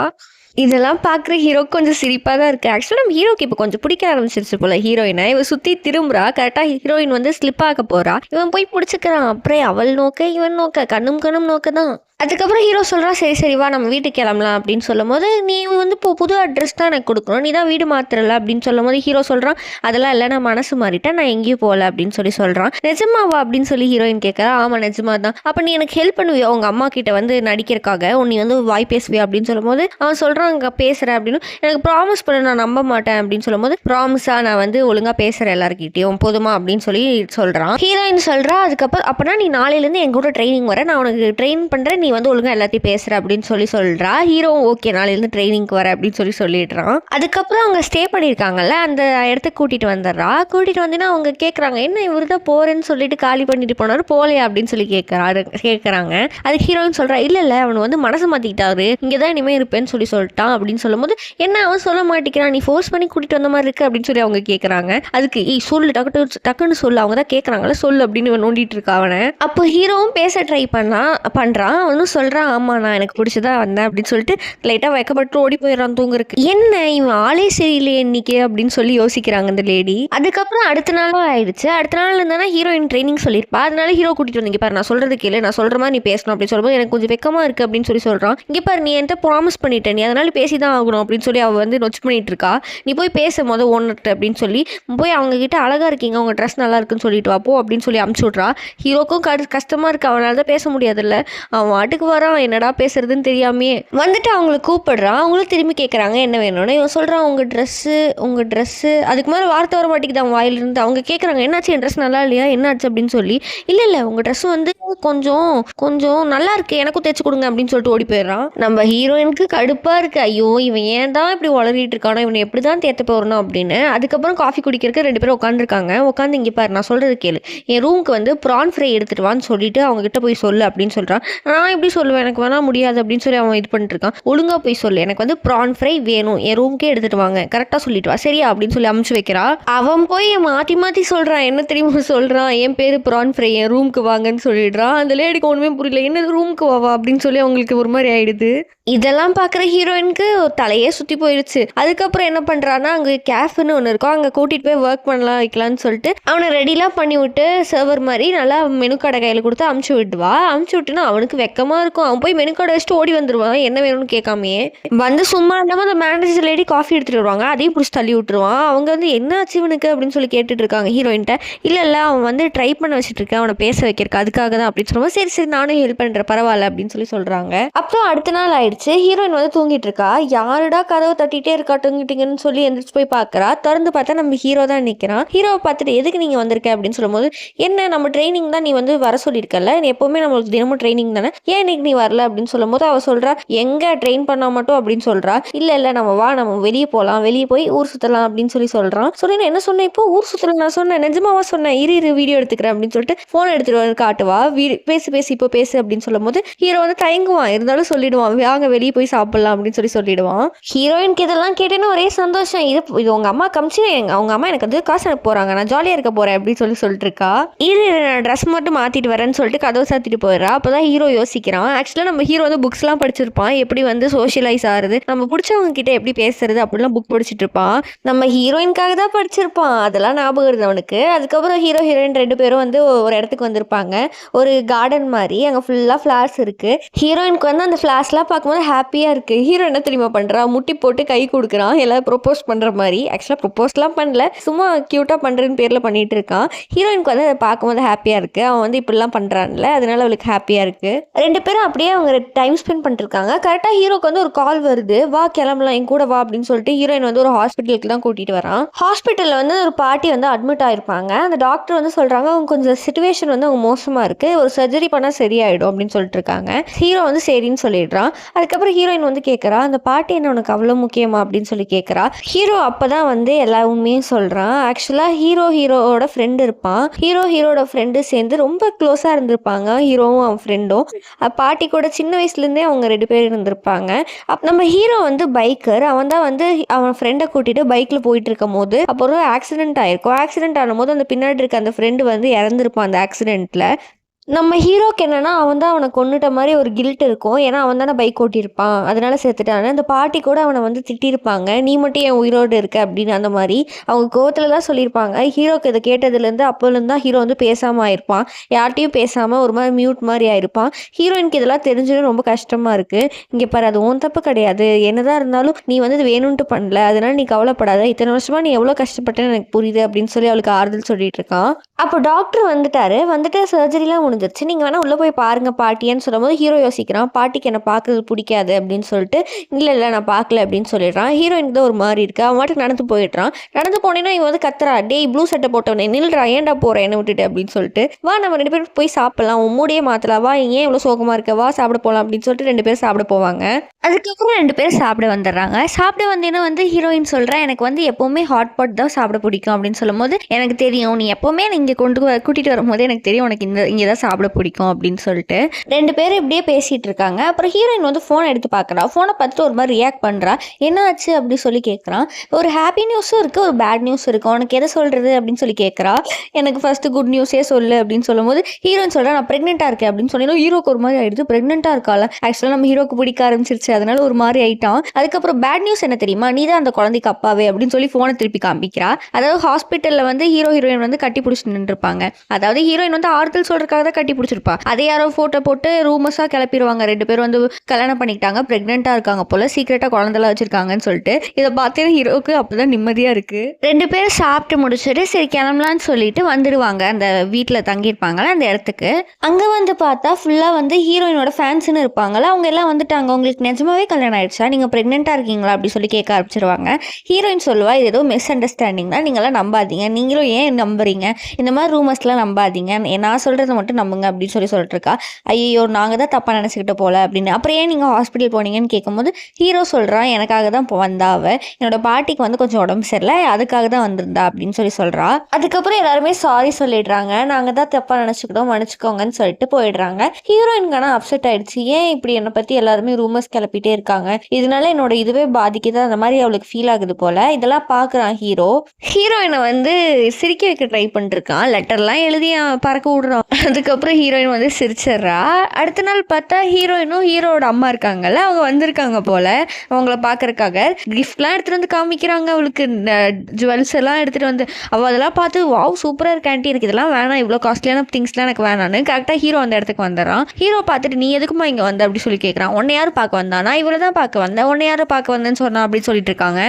இதெல்லாம் பார்க்குற ஹீரோக்கு கொஞ்சம் சிரிப்பாக தான் இருக்குது. ஆக்சுவலாக நம்ம ஹீரோக்கு இப்போ கொஞ்சம் பிடிக்க ஆரம்பிச்சிருச்சு போல் ஹீரோயினை. இவன் சுற்றி திரும்புறா. கரெக்டாக ஹீரோயின் வந்து ஸ்லிப் ஆக போகிறா. இவன் போய் பிடிச்சிக்கிறான். அப்புறம் அவள் நோக்க இவன் நோக்க கண்ணும் நோக்க தான். அதுக்கப்புறம் ஹீரோ சொல்கிறா, சரி வா நம்ம வீட்டுக்கு கிளம்பலாம் அப்படின்னு சொல்லும் போது, நீ வந்து இப்போ புது அட்ரஸ் தான் எனக்கு கொடுக்கணும், நீ தான் வீடு மாத்திரல அப்படின்னு சொல்லும் போது ஹீரோ சொல்கிறான், அதெல்லாம் இல்லை நான் மனசு மாறிட்டேன், நான் எங்கேயும் போகல அப்படின்னு சொல்கிறான். நிஜமாவா அப்படின்னு சொல்லி ஹீரோயின் கேட்குறா. ஆமாம் நிஜமா தான். அப்போ நீ எனக்கு ஹெல்ப் பண்ணுவியா உங்கள் அம்மா கிட்ட வந்து நடிக்கிறக்காக, நீ வந்து வாய் பேசுவியா அப்படின்னு சொல்லும் போது அவன் சொல்கிறான், அங்கே பேசுகிறேன் அப்படின்னு, எனக்கு ப்ராமிஸ் பண்ண நான் நம்ப மாட்டேன் அப்படின்னு சொல்லும் போது, ப்ராமிஸாக நான் வந்து ஒழுங்காக பேசுகிறேன் எல்லாருக்கிட்டையும் போதுமா அப்படின்னு சொல்லி சொல்கிறான். ஹீரோயின் சொல்கிறா, அதுக்கப்புறம் அப்போனா நீ நாளையிலேருந்து என் கூட ட்ரைனிங் வர, நான் உனக்கு ட்ரெயின் பண்ணுறேன், நீ வந்து ஒழுங்காக எல்லாத்தையும் பேசுகிற அப்படின்னு சொல்கிறா. ஹீரோ ஓகே நாளையிலேருந்து ட்ரைனிங்க்கு வர அப்படின்னு சொல்லிடுறான். அதுக்கப்புறம் அவங்க ஸ்டே பண்ணியிருக்காங்கல்ல அந்த இடத்துக்கு கூட்டிகிட்டு வந்துடுறா. கூட்டிகிட்டு வந்தீங்கன்னா அவங்க கேட்குறாங்க, என்ன இவர் தான் போகிறேன்னு சொல்லிட்டு காலி பண்ணிட்டு போனார் போலையா அப்படின்னு சொல்லி கேட்குறாங்க. அதுக்கு ஹீரோயின் சொல்கிறா, இல்லை அவன் வந்து மனசு மாற்றிக்கிட்டாரு, இங்கே தான் இனிமேல் இருப்பேன்னு சொல்லிட்டான் அப்படின்னு சொல்லும் போது, என்ன அவன் சொல்ல மாட்டேங்கிறான், நீ ஃபோர்ஸ் பண்ணி கூட்டிகிட்டு வந்த மாதிரி இருக்கு அப்படின்னு சொல்லி அவங்க கேட்குறாங்க. அதுக்கு சொல்லு டக்குன்னு சொல்லு, அவங்க தான் கேட்குறாங்களா சொல்லு அப்படின்னு நோண்டிட்டு இருக்கா அவனை. அப்போ ஹீரோவும் பேச ட்ரை பண்ணுறான். அவனும் சொல்கிறான், ஆமாம் நான் எனக்கு பிடிச்சதா வந்தேன் அப்படின்னு சொல்லிட்டு லைட்டாக வைக்கப்பட்டு ஓடி போயிடறான் தூங்குறதுக்கு. என்ன இவன் ஆளே சரியில்லையே இன்னைக்கு அப்படின்னு சொல்லி யோசிக்கிறாங்க அந்த லேடி. அதுக்கப்புறம் அடுத்த நாளும் ஆயிடுச்சு. அடுத்த நாள் இருந்தானா ஹீரோயின் ட்ரைனிங் சொல்லியிருப்பா. அதனால ஹீரோ கூட்டிட்டு வந்தீங்க பாரு, நான் சொல்றது கேளு, நான் சொல்ற மாதிரி நீ பேசணும் அப்படின்னு சொல்லும்போது எனக்கு கொஞ்சம் வெக்கமா இருக்கு அப்படின்னு சொல்றான். இங்கே பாரு நீ என்கிட்ட ப்ராமிஸ் பண்ணிட்டேன், நீ அதனால பேசி தான் ஆகணும் அப்படின்னு சொல்லி அவள் வந்து நொச்சு பண்ணிட்டு இருக்கா. நீ போய் பேச மொதல் ஓனர்ட்டு அப்படின்னு சொல்லி போய் அவங்க கிட்ட அழகா இருக்கீங்க, உங்க ட்ரெஸ் நல்லா இருக்குன்னு சொல்லிட்டு வா போ அப்படின்னு சொல்லி அமுச்சு விட்றா. ஹீரோக்கும் கஷ்டமா இருக்கு, அவனால தான் பேச முடியாதுல்ல. அவன் வாட்டுக்கு வரான், என்னடா பேசுறதுன்னு தெரியாமே வந்துட்டு அவங்களை கூப்பிடுறான். அவங்களும் திரும்பி கேட்குறாங்க என்ன வேணும்னு. இவன் சொல்கிறான், உங்கள் ட்ரெஸ்ஸு அதுக்கு மேலே வார்த்தை வர மாட்டேங்குது அவன் வாயிலிருந்து. அவங்க கேட்குறாங்க, என்னாச்சு என் ட்ரெஸ் நல்லா இல்லையா என்னாச்சு அப்படின்னு சொல்லி. இல்லை உங்கள் ட்ரெஸ் வந்து கொஞ்சம் நல்லா இருக்கு, எனக்கும் தைச்சு கொடுங்க அப்படின்னு சொல்லிட்டு ஓடி போயிடுறான். நம்ம ஹீரோயினுக்கு கடுப்பாக இருக்கு, ஐயோ இவன் ஏன் தான் இப்படி வளரிட்டு இருக்கானோ, இவனை எப்படி தான் தேத்த போறணும் அப்படின்னு. அதுக்கப்புறம் காஃபி குடிக்கிறதுக்கு 2 பேரும் உட்காந்துருக்காங்க. உட்காந்து இங்கே பாரு நான் சொல்கிறது கேளு, என் ரூமுக்கு வந்து ப்ரான் ஃப்ரை எடுத்துட்டு வான்னு சொல்லிட்டு அவங்க கிட்ட போய் சொல்லு அப்படின்னு சொல்கிறான். நான் எப்படி சொல்லுவேன், எனக்கு வேணா முடியாது அப்படின்னு சொல்லி அவன் இது பண்ணிட்டு இருக்கான். ஒழுங்கா போய் சொல்லு, எனக்கு வந்து ப்ரான் ஃப்ரை வேணும், என் ரூமுக்கே எடுத்துட்டு வாங்க, கரெக்டாக சொல்லிட்டு வா சரியா அப்படின்னு சொல்லி அமுச்சு வைக்கிறா. அவன் போய் மாற்றி சொல்கிறான். என்ன தெரியுமா சொல்கிறான், என் பேர் ப்ரான் ஃப்ரை, என் ரூமுக்கு வாங்கன்னு சொல்லிடுறான். அந்த லேடிக்கு ஒன்றுமே புரியல, என்ன ரூமுக்கு வா அப்படின்னு சொல்லி அவங்களுக்கு ஒரு மாதிரி ஆயிடுது. இதெல்லாம் பார்க்குற ஹீரோயினுக்கு தலையே சுற்றி போயிடுச்சு. அதுக்கப்புறம் என்ன பண்ணுறான்னா, அங்கே கேஃப்னு ஒன்று இருக்கும், அங்கே கூட்டிகிட்டு போய் ஒர்க் பண்ணலாம் வைக்கலான்னு சொல்லிட்டு அவனை ரெடிலாம் பண்ணி விட்டு சர்வர் மாதிரி நல்லா மெனு கடை கையில் கொடுத்து அமுச்சு விட்டுனா அவனுக்கு வெக்கமாக இருக்கும். அவன் போய் மெனு கடை வச்சுட்டு ஓடி வந்துடுவான் என்ன வேணும்னு கேட்காமையே. வந்து சும்மா இல்லாமல் அந்த மேனேஜர் லேடி காஃபி எடுத்துகிட்டு வருவாங்க, அதையும் பிடிச்சி தள்ளி விட்டுருவான். அவங்க வந்து என்ன ஆச்சு இவனுக்கு அப்படின்னு சொல்லி கேட்டுட்டு இருக்காங்க ஹீரோயின்ட்ட. இல்லை அவன் வந்து ட்ரை பண்ண வச்சுட்டு இருக்கேன் அவனை பேச வைக்கிறக்கு, அதுக்காக தான் அப்படின்னு சொல்லுவாங்க. சரி நானும் ஹெல்ப் பண்ணுறேன் பரவாயில்ல அப்படின்னு சொல்லி சொல்கிறாங்க. அப்புறம் அடுத்த நாள் ஆயிடுச்சு. ஆயிடுச்சு. ஹீரோயின் வந்து தூங்கிட்டு இருக்கா. யாருடா கதவு தட்டிட்டே இருக்கா டிங்குன்னு சொல்லி எந்திரிச்சு போய் பார்க்குறா. தொறந்து பார்த்தா நம்ம ஹீரோ தான் நிக்கிறான். ஹீரோவ பார்த்துட்டு எதுக்கு நீங்க வந்திருக்க அப்படின்னு சொல்லும்போது, என்ன நம்ம ட்ரெய்னிங் தான் நீ வந்து வர சொல்லியிருக்கல்ல. நீ எப்பவுமே நம்மளுக்கு தினமும் ட்ரெய்னிங் தானே. ஏன் இன்னைக்கு நீ வரல அப்படின்னு சொல்லும்போது அவ சொல்றா, எங்க ட்ரெயின் பண்ணா மட்டும் அப்படின்னு சொல்றா. இல்ல நம்ம வா நம்ம வெளிய போலாம். வெளிய போய் ஊர் சுத்தலாம் அப்படின்னு சொல்றான். சொல்லி நான் என்ன சொன்னேன் இப்போ ஊர் சுத்தலாம் நான் சொன்னேன். நிஜமாவா சொன்னேன். இரு வீடியோ எடுத்துக்கிறேன் அப்படின்னு சொல்லிட்டு ஃபோன் எடுத்துட்டு வந்து காட்டுவா. பேசு இப்போ பேசு அப்படின்னு சொல்லும்போது ஹீரோ வந்து தயங்குவான். இருந்தாலும் சொல்லிடுவான். வாங்க வெளிய போய் சாப்பிடலாம் அப்படின்னு சொல்லிடுவான். ஹீரோயினுக்கு இதெல்லாம் கேட்டேன்னு ஒரே சந்தோஷம். இது உங்க அம்மா காமிச்சு அவங்க அம்மா எனக்கு வந்து காசு அனுப்ப போறாங்க. நான் ஜாலியா இருக்க போறேன் அப்படின்னு சொல்லிட்டு இருக்கா. நான் ட்ரெஸ் மட்டும் மாத்திட்டு வரேன்னு சொல்லிட்டு கதவை சாத்திட்டு போயிடுறா. அப்பதான் ஹீரோ யோசிக்கிறான். ஆக்சுவலா நம்ம ஹீரோ வந்து புக்ஸ் எல்லாம் படிச்சிருப்பான். எப்படி வந்து சோஷியலைஸ் ஆகுறது, நம்ம பிடிச்சவங்க கிட்ட எப்படி பேசுறது அப்படிலாம் புக் படிச்சுட்டு இருப்பான். நம்ம ஹீரோயின்காக தான் படிச்சிருப்பான். அதெல்லாம் ஞாபகம் வருது அவனுக்கு. அதுக்கப்புறம் ஹீரோயின் 2 பேரும் வந்து ஒரு இடத்துக்கு வந்திருப்பாங்க. ஒரு கார்டன் மாதிரி. அங்க ஃபுல்லா ஃபிளார்ஸ் இருக்கு. ஹீரோயினுக்கு வந்து அந்த ஃபிளார்ஸ்லாம் பார்க்கும்போது ஹாப்பியா இருக்கு. ஹீரோ என்ன தெரியுமா பண்றா, முட்டி போட்டு கை கொடுக்குறான். எல்லாரும் ப்ரொபோஸ் பண்ற மாதிரி. ஆக்சுவலா ப்ரொபோஸ்லாம் பண்ணல, சும்மா கியூட்டா பண்றேன்னு பேர்ல பண்ணிட்டு இருக்கான். ஹீரோயினுக்கு வந்து அதை பார்க்கும்போது ஹாப்பியா இருக்கு. அவன் வந்து இப்படிலாம் பண்றான்ல, அதனால அவளுக்கு ஹாப்பியா இருக்கு. 2 பேரும் அப்படியே அவங்க டைம் ஸ்பெண்ட் பண்ணிட்டு இருக்காங்க. கரெக்டா ஹீரோக்கு வந்து ஒரு கால் வருது. வா கிளம்பலாம், என் கூட வா அப்படின்னு சொல்லிட்டு ஹீரோயின் வந்து ஒரு ஹாஸ்பிட்டலுக்கு தான் கூட்டிட்டு வரான். ஹாஸ்பிட்டல்ல வந்து ஒரு பாட்டி வந்து அட்மிட் ஆயிருப்பாங்க. அந்த டாக்டர் வந்து சொல்றாங்க அவங்க கொஞ்சம் சிச்சுவேஷன் வந்து அவங்க மோசமா இருக்கு, ஒரு சர்ஜரி பண்ணா சரியாயிடும் அப்படின்னு சொல்லிட்டு இருக்காங்க. ஹீரோ வந்து சரின்னு சொல்லிடுறான். அதுக்கப்புறம் ஹீரோயின் வந்து கேட்கறா, அந்த பாட்டி என்ன உனக்கு அவ்வளவு முக்கியமா அப்படின்னு சொல்லி கேட்கறா. ஹீரோ அப்பதான் வந்து எல்லா உண்மையும் சொல்றான். ஆக்சுவலா ஹீரோவோட ஃப்ரெண்ட் இருப்பான். ஹீரோட ஃப்ரெண்டு சேர்ந்து ரொம்ப க்ளோஸா இருந்திருப்பாங்க. ஹீரோவும் அவன் ஃப்ரெண்டும் பாட்டி கூட சின்ன வயசுல இருந்தே அவங்க 2 பேர் இருந்திருப்பாங்க. நம்ம ஹீரோ வந்து பைக்கர். அவன் தான் வந்து அவன் ஃப்ரெண்டை கூட்டிட்டு பைக்ல போயிட்டு இருக்கும் போது அப்போ ஒரு ஆக்சிடென்ட் ஆயிருக்கும். ஆக்சிடென்ட் ஆனும்போது அந்த பின்னாடி இருக்க அந்த ஃப்ரெண்டு வந்து இறந்துருப்பான் அந்த ஆக்சிடென்ட்ல. நம்ம ஹீரோக்கு என்னன்னா அவன் தான் அவனை கொன்னுட்ட மாதிரி ஒரு கில்ட் இருக்கும். ஏன்னா அவன் தானே பைக் ஓட்டியிருப்பான், அதனால செத்துட்டான்னு. அந்த பாட்டி கூட அவனை வந்து திட்டிருப்பாங்க, நீ மட்டும் என் உயிரோடு இருக்க அப்படின்னு. அந்த மாதிரி அவங்க கோவத்துல தான் சொல்லியிருப்பாங்க. ஹீரோக்கு இதை கேட்டதுலேருந்து அப்போலேருந்து தான் ஹீரோ வந்து பேசாமல் ஆயிருப்பான். யார்ட்டையும் பேசாமல் ஒரு மாதிரி மியூட் மாதிரி ஆயிருப்பான். ஹீரோயினுக்கு இதெல்லாம் தெரிஞ்சது ரொம்ப கஷ்டமா இருக்கு. இங்கே பாரு, அது உன் தப்பு கிடையாது. என்னதான் இருந்தாலும் நீ வந்து இது வேணும்ட்டு பண்ணல, அதனால நீ கவலைப்படாத. இத்தனை வருஷமா நீ எவ்வளோ கஷ்டப்பட்டேன்னு எனக்கு புரியுது அப்படின்னு சொல்லி அவளுக்கு ஆறுதல் சொல்லிட்டு இருக்கான். அப்போ டாக்டர் வந்துட்டு சர்ஜரிலாம் முடிஞ்சிருச்சு, நீங்க வேணா உள்ள போய் பாருங்க பாட்டியன்னு சொல்லும்போது ஹீரோ யோசிக்கிறான், பாட்டிக்கு என்ன பார்க்கறது பிடிக்காது அப்படின்னு சொல்லிட்டு. இல்ல நான் பார்க்கல அப்படின்னு சொல்லிடுறான். ஹீரோயினுக்கு தான் ஒரு மாதிரி இருக்கு. அவன் மாட்டுக்கு நடந்து போயிடுறான். நடந்து போனேன்னா இவன் வந்து கத்துறா, டேய் ப்ளூ சட்டை போட்டவனே நில்றா, ஏன்டா போற என்ன விட்டுட்டு அப்படின்னு சொல்லிட்டு. வா நம்ம 2 பேரும் போய் சாப்பிடலாம், உன் மூடியே மாத்தலாம், வா ஏன் இவ்வளவு சோகமா இருக்க, வா சாப்பிட போலாம் அப்படின்னு சொல்லிட்டு 2 பேரும் சாப்பிட போவாங்க. அதுக்கப்புறம் 2 பேரும் சாப்பிட வந்துடுறாங்க. சாப்பிட வந்தீங்கன்னா வந்து ஹீரோயின் சொல்றா, எனக்கு வந்து எப்பவுமே ஹாட் பாட் தான் சாப்பிட பிடிக்கும் அப்படின்னு சொல்லும்போது, எனக்கு தெரியும் நீ எப்பவுமே இங்கே கூட்டிட்டு வரும்போது எனக்கு தெரியும் உனக்கு இங்கே தான் சாப்பிட பிடிக்கும் அப்படின்னு சொல்லிட்டு 2 பேரும் இப்படியே பேசிட்டு இருக்காங்க. அப்புறம் ஹீரோயின் வந்து ஃபோன் எடுத்து பார்க்குறா. ஃபோனை பார்த்துட்டு ஒரு மாதிரி ரியாக்ட் பண்ணுறா. என்ன ஆச்சு அப்படின்னு சொல்லி கேட்குறான். ஒரு ஹாப்பி நியூஸும் இருக்குது, ஒரு பேட் நியூஸ் இருக்குது, உனக்கு எதை சொல்கிறது அப்படின்னு சொல்லி கேட்குறா. எனக்கு ஃபர்ஸ்ட் குட் நியூஸே சொல்லு அப்படின்னு சொல்லும்போது ஹீரோயின் சொல்கிறா, நான் ப்ரெக்னெண்ட்டாக இருக்கேன் அப்படின்னு சொன்னீங்கன்னா ஹீரோக்கு ஒரு மாதிரி ஆயிடுது. ப்ரெக்னெண்ட்டாக இருக்கால, ஆக்சுவலாக நம்ம ஹீரோக்கு பிடிக்க ஆரம்பிச்சிருச்சு, அதனால ஒரு மாதிரி ஆயிட்டான். அதுக்கப்புறம் பேட் நியூஸ் என்ன தெரியுமா, நீ தான் அந்த குழந்தைக்கு அப்பாவே அப்படின்னு சொல்லி ஃபோனை திருப்பி காமிக்கிறா. அதாவது ஹாஸ்பிட்டலில் வந்து ஹீரோயின் வந்து கட்டி பிடிச்சி நின்றுருப்பாங்க. அதாவது ஹீரோயின் வந்து ஆறுதல் சொல்றதுக்காக தான் கட்டி பிடிச்சிருப்பா. அதை யாரோ போட்டோ போட்டு ரூமர்ஸா கிளப்பிடுவாங்க. 2 பேரும் வந்து கல்யாணம் பண்ணிக்கிட்டாங்க, பிரெக்னெண்டா இருக்காங்க போல, சீக்கிரட்டா குழந்தைலாம் வச்சிருக்காங்கன்னு சொல்லிட்டு. இதை பார்த்தீங்கன்னா ஹீரோக்கு அப்பதான் நிம்மதியா இருக்கு. 2 பேரும் சாப்பிட்டு முடிச்சுட்டு சரி கிளம்பலான்னு சொல்லிட்டு வந்துடுவாங்க அந்த வீட்டில் தங்கியிருப்பாங்களா அந்த இடத்துக்கு. அங்க வந்து பார்த்தா ஃபுல்லா வந்து ஹீரோயினோட ஃபேன்ஸ்னு இருப்பாங்களா, அவங்க எல்லாம் வந்துட்டாங்க. உங்களுக்கு நிஜமாவே கல்யாணம் ஆயிடுச்சா, நீங்க பிரெக்னெண்டா இருக்கீங்களா அப்படி சொல்லி கேட்க ஆரம்பிச்சிருவாங்க. ஹீரோயின் சொல்லுவா, இது ஏதோ மிஸ் அண்டர்ஸ்டாண்டிங் தான், நீங்களாம் நம்பாதீங்க, நீங்களும் ஏன் நம்புறீங்க, இந்த மாதிரி ரூமர்ஸ்லாம் நம்பாதீங்க, நான் சொல்றதை மட்டும் நம்புங்க அப்படின்னு சொல்லிட்டு இருக்கா. ஐயோ நாங்கள் தான் தப்பாக நினச்சிக்கிட்ட போல அப்படின்னு. அப்புறம் ஏன் நீங்கள் ஹாஸ்பிட்டல் போனீங்கன்னு கேட்கும்போது ஹீரோ சொல்கிறான், எனக்காக தான் வந்தா அவ, என்னோட பாட்டிக்கு வந்து கொஞ்சம் உடம்பு சரியில்லை, அதுக்காக தான் வந்திருந்தா அப்படின்னு சொல்கிறா. அதுக்கப்புறம் எல்லாருமே சாரி சொல்லிடுறாங்க, நாங்கள் தான் தப்பாக நினச்சிக்கிட்டோம் மன்னிச்சுக்கோங்கன்னு சொல்லிட்டு போயிடுறாங்க. ஹீரோயின்கான அப்செட் ஆயிடுச்சு, ஏன் இப்படி என்னை பற்றி எல்லாருமே ரூமர்ஸ் கிளப்பிட்டே இருக்காங்க, இதனால என்னோட இதுவே பாதிக்குது, அந்த மாதிரி அவளுக்கு ஃபீல் ஆகுது போல. இதெல்லாம் பார்க்குறான் ஹீரோயினை வந்து சிரிக்க வைக்க ட்ரை பண்ணிருக்கான், லெட்டர்லாம் எழுதி பறக்க விடுறான். அதுக்கப்புறம் ஹீரோயின் வந்து சிரிச்சிட்றா. அடுத்த நாள் பார்த்தா ஹீரோயினும் ஹீரோட அம்மா இருக்காங்கல்ல, அவங்க வந்திருக்காங்க போல அவங்கள பார்க்கறக்காக. கிஃப்ட்லாம் எடுத்துகிட்டு வந்து காமிக்கிறாங்க அவளுக்கு, ஜுவல்ஸ் எல்லாம் எடுத்துகிட்டு வந்து. அவள் அதெல்லாம் பார்த்து வாவ் சூப்பராக இருக்கு ஆண்டி, எனக்கு இதெல்லாம் வேணாம், இவ்வளோ காஸ்ட்லியான திங்ஸ்லாம் எனக்கு வேணான்னு. கரெக்டாக ஹீரோ அந்த இடத்துக்கு வந்துடுறான். ஹீரோ பார்த்துட்டு நீ எதுக்குமா இங்கே வந்த அப்படி சொல்லி கேட்குறான். உன்னை யாரும் பார்க்க வந்தா, நான் இவ்வளோ தான் பார்க்க வந்தேன், உன்னை யாரும் பார்க்க வந்தேன்னு சொன்னா அப்படின்னு சொல்லிட்டு இருக்காங்க.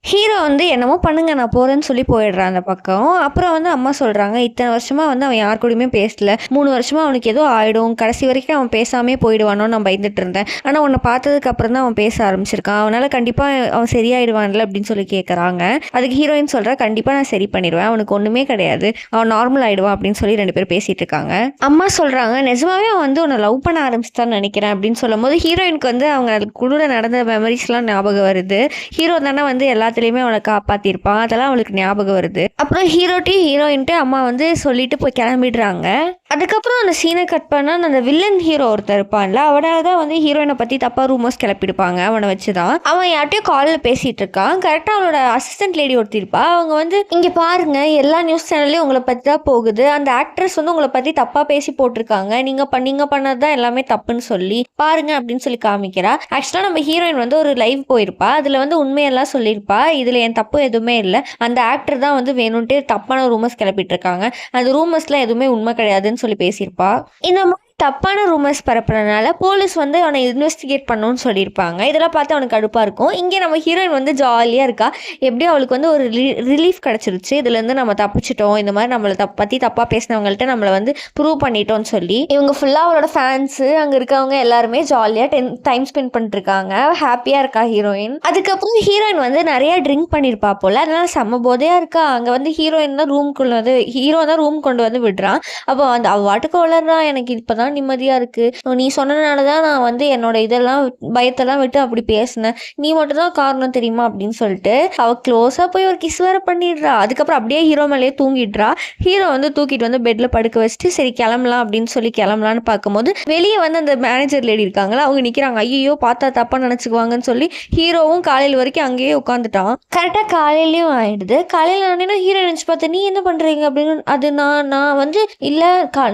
ஹீரோ வந்து என்னமோ பண்ணுங்க நான் போறேன்னு சொல்லி போயிடுறான் அந்த பக்கம். அப்புறம் வந்து அம்மா சொல்றாங்க, "இத்தன வருஷமா வந்து அவன் யார் கூடயுமே பேசல. 3 வருஷமா அவனுக்கு ஏதோ ஆயிடும். கடைசி வரைக்கும் அவன் பேசாமயே போயிடுவானோன்னு நான் பயந்துட்டு இருந்தேன். ஆனா உன்ன பார்த்ததுக்கு அப்புறம் தான் அவன் பேச ஆரம்பிச்சிருக்கான். அவனால கண்டிப்பா அவன் சரியாயிடுவான்ல" அப்படின்னு சொல்லி கேட்கறாங்க. அதுக்கு ஹீரோயின் சொல்றா, "கண்டிப்பா நான் சரி பண்ணிருவேன். அவனுக்கு ஒண்ணுமே கிடையாது. அவன் நார்மல் ஆயிடுவான்" அப்படின்னு சொல்லி 2 பேரும் பேசிட்டு இருக்காங்க. அம்மா சொல்றாங்க, "நிஜமாவே அவன் வந்து உன்ன லவ் பண்ண ஆரம்பிச்சுட்டான்னு நினைக்கிறேன்" அப்படின்னு சொல்லும்போது ஹீரோயினுக்கு வந்து அவங்க கூட நடந்த மெமரிஸ்லாம் ஞாபகம் வருது. ஹீரோ தானே வந்து எல்லாத்துலேயுமே அவளை காப்பாற்றிருப்பான், அதெல்லாம் அவளுக்கு ஞாபகம் வருது. அப்புறம் ஹீரோயின்ட்டு அம்மா வந்து சொல்லிட்டு போய் கிளம்பிடுறாங்க. அதுக்கப்புறம் அந்த சீனை கட் பண்ணா அந்த வில்லன் ஹீரோ ஒருத்தர் இருப்பான்ல, அவனால தான் வந்து ஹீரோயினை பற்றி தப்பாக ரூமர்ஸ் கிளப்பிடுப்பாங்க. அவனை வச்சு தான் அவன் யார்ட்டையும் காலில் பேசிகிட்டு இருக்கான். கரெக்டாக அவளோட அசிஸ்டன்ட் லேடி ஒருத்தி இருப்பா. அவங்க வந்து, "இங்கே பாருங்க, எல்லா நியூஸ் சேனல்லையும் உங்களை பற்றி தான் போகுது. அந்த ஆக்ட்ரஸ் வந்து உங்களை பற்றி தப்பாக பேசி போட்டிருக்காங்க. நீங்கள் பண்ணது தான் எல்லாமே தப்புன்னு சொல்லி பாருங்க" அப்படின்னு சொல்லி காமிக்கிறா. ஆக்சுவலாக நம்ம ஹீரோயின் வந்து ஒரு லைவ் போயிருப்பா. அதில் வந்து உண்மையெல்லாம் சொல்லியிருப்பா. இதில் என் தப்பு எதுவுமே இல்லை, அந்த ஆக்டர் தான் வந்து வேணும்ட்டு தப்பான ரூமர்ஸ் கிளப்பிட்டு இருக்காங்க, அந்த ரூமர்ஸ்லாம் எதுவுமே உண்மை கிடையாதுன்னு சொல்லி பேசியிருப்பா. இந்த தப்பான ரூமர்ஸ் பரப்புறதுனால போலீஸ் வந்து அவனை இன்வெஸ்டிகேட் பண்ணணும்னு சொல்லியிருப்பாங்க. இதெல்லாம் பார்த்து அவனுக்கு கடுப்பாக இருக்கும். இங்கே நம்ம ஹீரோயின் வந்து ஜாலியாக இருக்கா. எப்படியும் அவளுக்கு வந்து ஒரு ரிலீஃப் கிடச்சிருச்சு. இதுலேருந்து நம்ம தப்பிச்சிட்டோம், இந்த மாதிரி நம்மளை பற்றி தப்பாக பேசினவங்கள்ட்ட நம்மளை வந்து ப்ரூவ் பண்ணிட்டோம்னு சொல்லி இவங்க ஃபுல்லாக அவளோட ஃபேன்ஸு அங்கே இருக்கவங்க எல்லாருமே ஜாலியாக டைம் ஸ்பெண்ட் பண்ணிட்டுருக்காங்க. ஹாப்பியாக இருக்கா ஹீரோயின். அதுக்கப்புறம் ஹீரோயின் வந்து நிறைய ட்ரிங்க் பண்ணியிருப்பா போல், அதனால செம்ம போதையாக இருக்கா. அங்கே வந்து ஹீரோயின் தான் ஹீரோ தான் ரூம் கொண்டு வந்து விடுறான். அப்போ அந்த அவ வாட்டுக்கு வளர்றான், "எனக்கு இப்போ தான் நிம்மதியா இருக்கு, நீ சொன்னனால தான் நான் வந்து என்னோட இதெல்லாம் பயத்தெல்லாம் விட்டு அப்படி பேசினேன், நீ மட்டும் தான் காரணம் தெரியுமா" அப்படின்னு சொல்லிட்டு அவ க்ளோஸா போய் ஒரு கிஸ் வேற பண்ணிடுறா. அதுக்கப்புறம் அப்படியே ஹீரோ மேலேயே தூங்கிடுறா. ஹீரோ வந்து தூக்கிட்டு வந்து பெட்ல படுக்க வச்சுட்டு சரி கிளம்பலாம் அப்படின்னு சொல்லி கிளம்பலான்னு பார்க்கும்போது வெளியே வந்து அந்த மேனேஜர் லேடி இருக்காங்களா, அவங்க நிக்கிறாங்க. ஐயோ பார்த்தா தப்பா நினைச்சுக்குவாங்கன்னு சொல்லி ஹீரோவும் காலையில் வரைக்கும் அங்கேயே உட்காந்துட்டான். கரெக்டா காலையிலயும் ஆயிடுது. காலையில ஆனேன்னா ஹீரோ நினைச்சு பார்த்தேன், "நீ என்ன பண்றீங்க" அப்படின்னு. அது நான் வந்து இல்ல,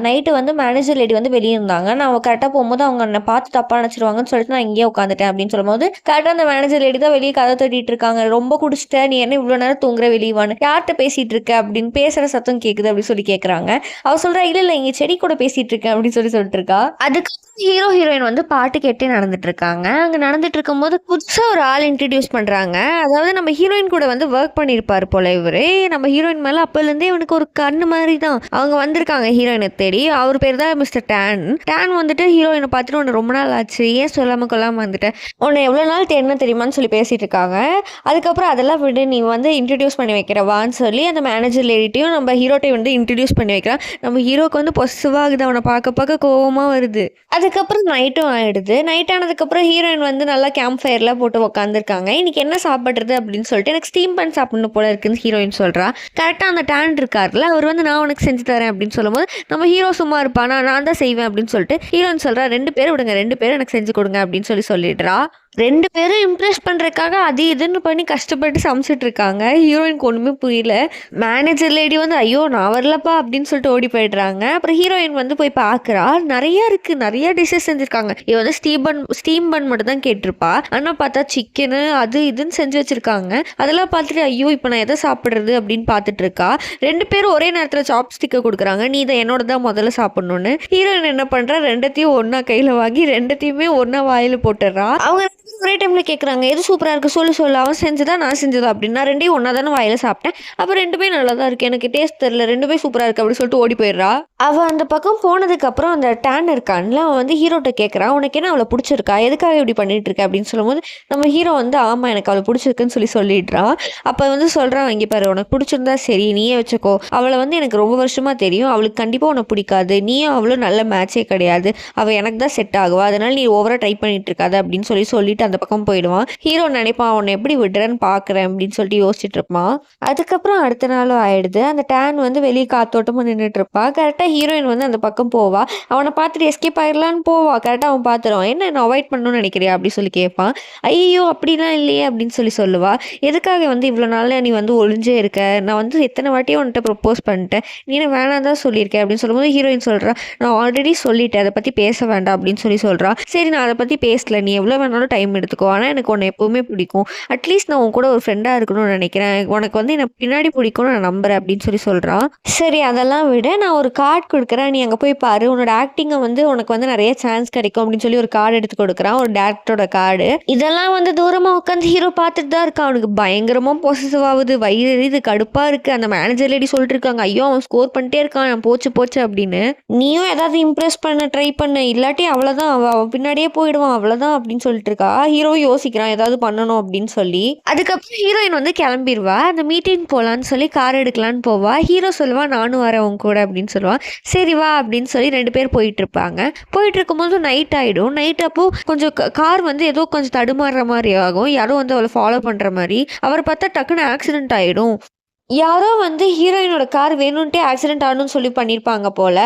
நைட்டு வந்து மேனேஜர் லேடி வந்து வெளியே இருந்தாங்க, நான் கரெக்டாக போகும்போது அவங்க என்னை பார்த்து தப்பாக நினச்சிருவாங்கன்னு சொல்லிட்டு நான் இங்கேயே உட்காந்துட்டேன் அப்படின்னு சொல்லும்போது கரெக்டாக அந்த மேனேஜர் லேடி தான் வெளியே கதை தட்டிட்டு இருக்காங்க. "ரொம்ப குடிச்சிட்ட, நீ என்ன இவ்வளோ நேரம் தூங்குற, வெளியவான்னு, யார்கிட்ட பேசிட்டு இருக்க" அப்படின்னு. "பேசுகிற சத்தம் கேட்குது" அப்படின்னு சொல்லி கேட்குறாங்க. அவ சொல்கிறா, "இல்லை இங்கே செடி கூட பேசிட்டு இருக்கேன்" அப்படின்னு சொல்லிட்டு இருக்கா. அதுக்கு ஹீரோயின் வந்து பாட்டு கேட்டே நடந்துட்டு இருக்காங்க. அங்கே நடந்துட்டு இருக்கும்போது புதுசாக ஒரு ஆள் இன்ட்ரடியூஸ் பண்ணுறாங்க. அதாவது நம்ம ஹீரோயின் கூட வந்து ஒர்க் பண்ணியிருப்பார் போல இவரு. நம்ம ஹீரோயின் மேலே அப்போலேருந்தே இவனுக்கு ஒரு கண்ணு மாதிரி தான். அவங்க வந்திருக்காங்க ஹீரோயினை தேடி. அவர் பேர் தான் மிஸ்டர் டேன் வந்துட்டு ஹீரோயினை பார்த்துட்டு, "உன்னை ரொம்ப நாள் ஆச்சு, ஏன் சொல்லாமல் கொள்ளாமல் வந்துட்டேன், உன்னை எவ்வளோ நாள் தேடினா தெரியுமான்னு" சொல்லி பேசிட்டு இருக்காங்க. அதுக்கப்புறம் அதெல்லாம் விட்டு நீ வந்து இன்ட்ரடியூஸ் பண்ணி வைக்கிறவான்னு சொல்லி அந்த மேனேஜர் லேடிட்டையும் நம்ம ஹீரோட்டையும் வந்து இன்ட்ரடியூஸ் பண்ணி வைக்கிறான். நம்ம ஹீரோக்கு வந்து பொசிவாகுது, அவனை பார்க்க பார்க்க கோவமாக வருது. அதுக்கப்புறம் நைட்டும் ஆயிடுது. நைட் ஆனதுக்கப்புறம் ஹீரோயின் வந்து நல்லா கேம்ப் ஃபயர்லாம் போட்டு உட்காந்துருக்காங்க. "இன்னைக்கு என்ன சாப்பிட்றது" அப்படின்னு சொல்லிட்டு, "எனக்கு ஸ்டீம் பண்ணி சாப்பிடணும் போல இருக்குன்னு" ஹீரோயின் சொல்கிறா. கரெக்டாக அந்த டேன் இருக்கார்ல, அவர் வந்து, "நான் உனக்கு செஞ்சு தரேன்" அப்படின்னு சொல்லும்போது நம்ம ஹீரோ சும்மா இருப்பானா, "நான் தான் செய்வேன்" அப்படின்னு சொல்லிட்டு ஹீரோயின் சொல்கிறா, "2 பேரும் விடுங்க, 2 பேரும் எனக்கு செஞ்சு கொடுங்க" அப்படின்னு சொல்லிடுறா. 2 பேரும் இம்ப்ரெஸ் பண்ணுறதுக்காக அது இதுன்னு பண்ணி கஷ்டப்பட்டு சமைச்சிட்டு இருக்காங்க. ஹீரோயினுக்கு ஒன்றுமே புரியல. மேனேஜர் லேடி வந்து, "ஐயோ நான் வரலப்பா" அப்படின்னு சொல்லிட்டு ஓடி போயிடுறாங்க. அப்புறம் ஹீரோயின் வந்து போய் பார்க்குறா. நிறைய டிஷ்ஷஸ் செஞ்சுருக்காங்க. இவ வந்து ஸ்டீம் பன் மட்டும் தான் கேட்டிருப்பா. ஆனால் பார்த்தா சிக்கனு அது இதுன்னு செஞ்சு வச்சுருக்காங்க. அதெல்லாம் பார்த்துட்டு, ஐயோ இப்போ நான் எதை சாப்பிட்றது அப்படின்னு பார்த்துட்டு இருக்கா. 2 பேரும் ஒரே நேரத்தில் சாப்ஸ்டிக்கை கொடுக்குறாங்க. "நீ இதை என்னோட தான் முதல்ல சாப்பிட்ணுன்னு." ஹீரோயின் என்ன பண்ணுறா, 2த்தையும் ஒன்றா கையில் வாங்கி 2த்தையுமே ஒன்றா வாயில் போட்டுடுறா. அவங்க ஒரே டைமில் கேட்குறாங்க, "எது சூப்பராக இருக்குது சொல்லு, அவன் செஞ்சதா நான் செஞ்சதா" அப்படின்னா. "2யும் ஒன்றா தானே வாயில் சாப்பிட்டேன், அப்போ 2மே நல்லா தான் இருக்குது, எனக்கு டேஸ்ட் தெரில, 2மே சூப்பராக இருக்குது" அப்படின்னு சொல்லிட்டு ஓடி போயிடுறா. அவள் அந்த பக்கம் போனதுக்கப்புறம் அந்த டேன் இருக்கான்ல, அவன் வந்து ஹீரோட்ட கேட்குறான், "உனக்கு என்ன அவளை பிடிச்சிருக்கா, எதுக்காக இப்படி பண்ணிட்டு இருக்க" அப்படின்னு சொல்லும்போது நம்ம ஹீரோ வந்து, "ஆமாம் எனக்கு அவளை பிடிச்சிருக்குன்னு" சொல்லிடுறா. அப்போ வந்து சொல்கிறான், "இங்கே பாரு, உனக்கு பிடிச்சிருந்தா சரி நீயே வச்சுக்கோ, அவளை வந்து எனக்கு ரொம்ப வருஷமாக தெரியும், அவளுக்கு கண்டிப்பாக உனக்கு பிடிக்காது, நீயும் அவளும் நல்ல மேட்சே கிடையாது, அவள் எனக்கு தான் செட் ஆகுவா, அதனால் நீ ஓவராக ட்ரை பண்ணிட்டு இருக்காது" அப்படின்னு சொல்லிட்டு அந்த பக்கம் போயிடுவான். ஹீரோ நினைப்பான், "அவனை எப்படி விடுறேன்னு பார்க்குறேன்" அப்படின்னு சொல்லிட்டு யோசிச்சுட்டு இருப்பான். அதுக்கப்புறம் அடுத்த நாளும் ஆயிடுது. அந்த டேன் வந்து வெளியே காத்தோட்டமாக நின்றுட்டு இருப்பா. கரெக்டாக ஹீரோயின் வந்து அந்த பக்கம் போவா. அவனை பார்த்துட்டு எஸ்கேப் ஆயிடலான்னு போவா. கரெக்டாக அவன் பார்த்துருவான். "என்ன அவாய்ட் பண்ணணும்னு நினைக்கிறியா" அப்படி சொல்லி கேட்பான். "ஐயோ அப்படிலாம் இல்லையே" அப்படின்னு சொல்லுவா. "எதுக்காக வந்து இவ்வளோ நாள் நீ வந்து ஒளிஞ்சே இருக்க, நான் வந்து எத்தனை வாட்டியும் உன்கிட்ட ப்ரப்போஸ் பண்ணிட்டேன், நீ என்ன வேணாம் தான் சொல்லியிருக்கேன்" அப்படின்னு சொல்லும்போது ஹீரோயின் சொல்கிறா, "நான் ஆல்ரெடி சொல்லிட்டேன், அதை பற்றி பேச வேண்டாம்" அப்படின்னு சொல்கிறா. "சரி நான் அதை பற்றி பேசல, நீ எவ்வளோ வேணாலும் டைம் டைம் எடுத்துக்கோ. ஆனா எனக்கு உன்ன எப்பவுமே பிடிக்கும். அட்லீஸ்ட் நான் உன் கூட ஒரு ஃப்ரெண்டா இருக்கணும்னு நினைக்கிறேன். உனக்கு வந்து என்ன பின்னாடி பிடிக்கும்னு நான் நம்புறேன் அப்படின்னு சொல்றான். சரி அதெல்லாம் விட நான் ஒரு கார்ட் குடுக்குறேன். நீ அங்க போய் பாரு. உன்னோட ஆக்டிங்க வந்து உனக்கு வந்து நெறைய சான்ஸ் கிடைக்கும் அப்படின்னு சொல்லி ஒரு கார்ட் எடுத்து குடுக்குறான். ஒரு டைரக்டரோட கார்டு. இதெல்லாம் வந்து தூரமா உட்காந்து ஹீரோ பார்த்துட்டு தான் இருக்கான். அவனுக்கு பயங்கரமா பொசசிவ் ஆவுது. வயிறு எரியுது. கடுப்பா இருக்கு. அந்த மேனேஜர் லேடி சொல்லிட்டு இருக்காங்க. ஐயோ! அவன் ஸ்கோர் பண்ணிட்டே இருக்கான். போச்சு போச்சு அப்படின்னு. நீயும் ஏதாவது இம்ப்ரெஸ் பண்ண ட்ரை பண்ணு. இல்லாட்டி அவ்வளோதான். அவ பின்னாடியே போயிடுவான். அவ்வளோதான் அப்படின்னு சொல்லிட்டு இருக்கா. ஹீரோவும் யோசிக்கிறான். ஏதாவது பண்ணணும் அப்படின்னு சொல்லி. அதுக்கப்புறம் ஹீரோயின் வந்து கிளம்பிருவா. அந்த மீட்டிங் போலான்னு சொல்லி கார் எடுக்கலான்னு போவா. ஹீரோ சொல்லுவான், நானும் வரேன் உன் கூட அப்படின்னு சொல்லுவான். சரி வா அப்படின்னு சொல்லி 2 பேர் போயிட்டு இருப்பாங்க. போயிட்டு இருக்கும்போது நைட் ஆயிடும். நைட் அப்போ கொஞ்சம் கார் வந்து ஏதோ கொஞ்சம் தடுமாறுற மாதிரி ஆகும். யாரோ வந்து அவளை ஃபாலோ பண்ற மாதிரி. அவரை பார்த்தா டக்குன்னு ஆக்சிடென்ட் ஆயிடும். யாரோ வந்து ஹீரோயினோட கார் வேணுன்ட்டே ஆக்சிடென்ட் ஆகணும்னு சொல்லி பண்ணியிருப்பாங்க போல.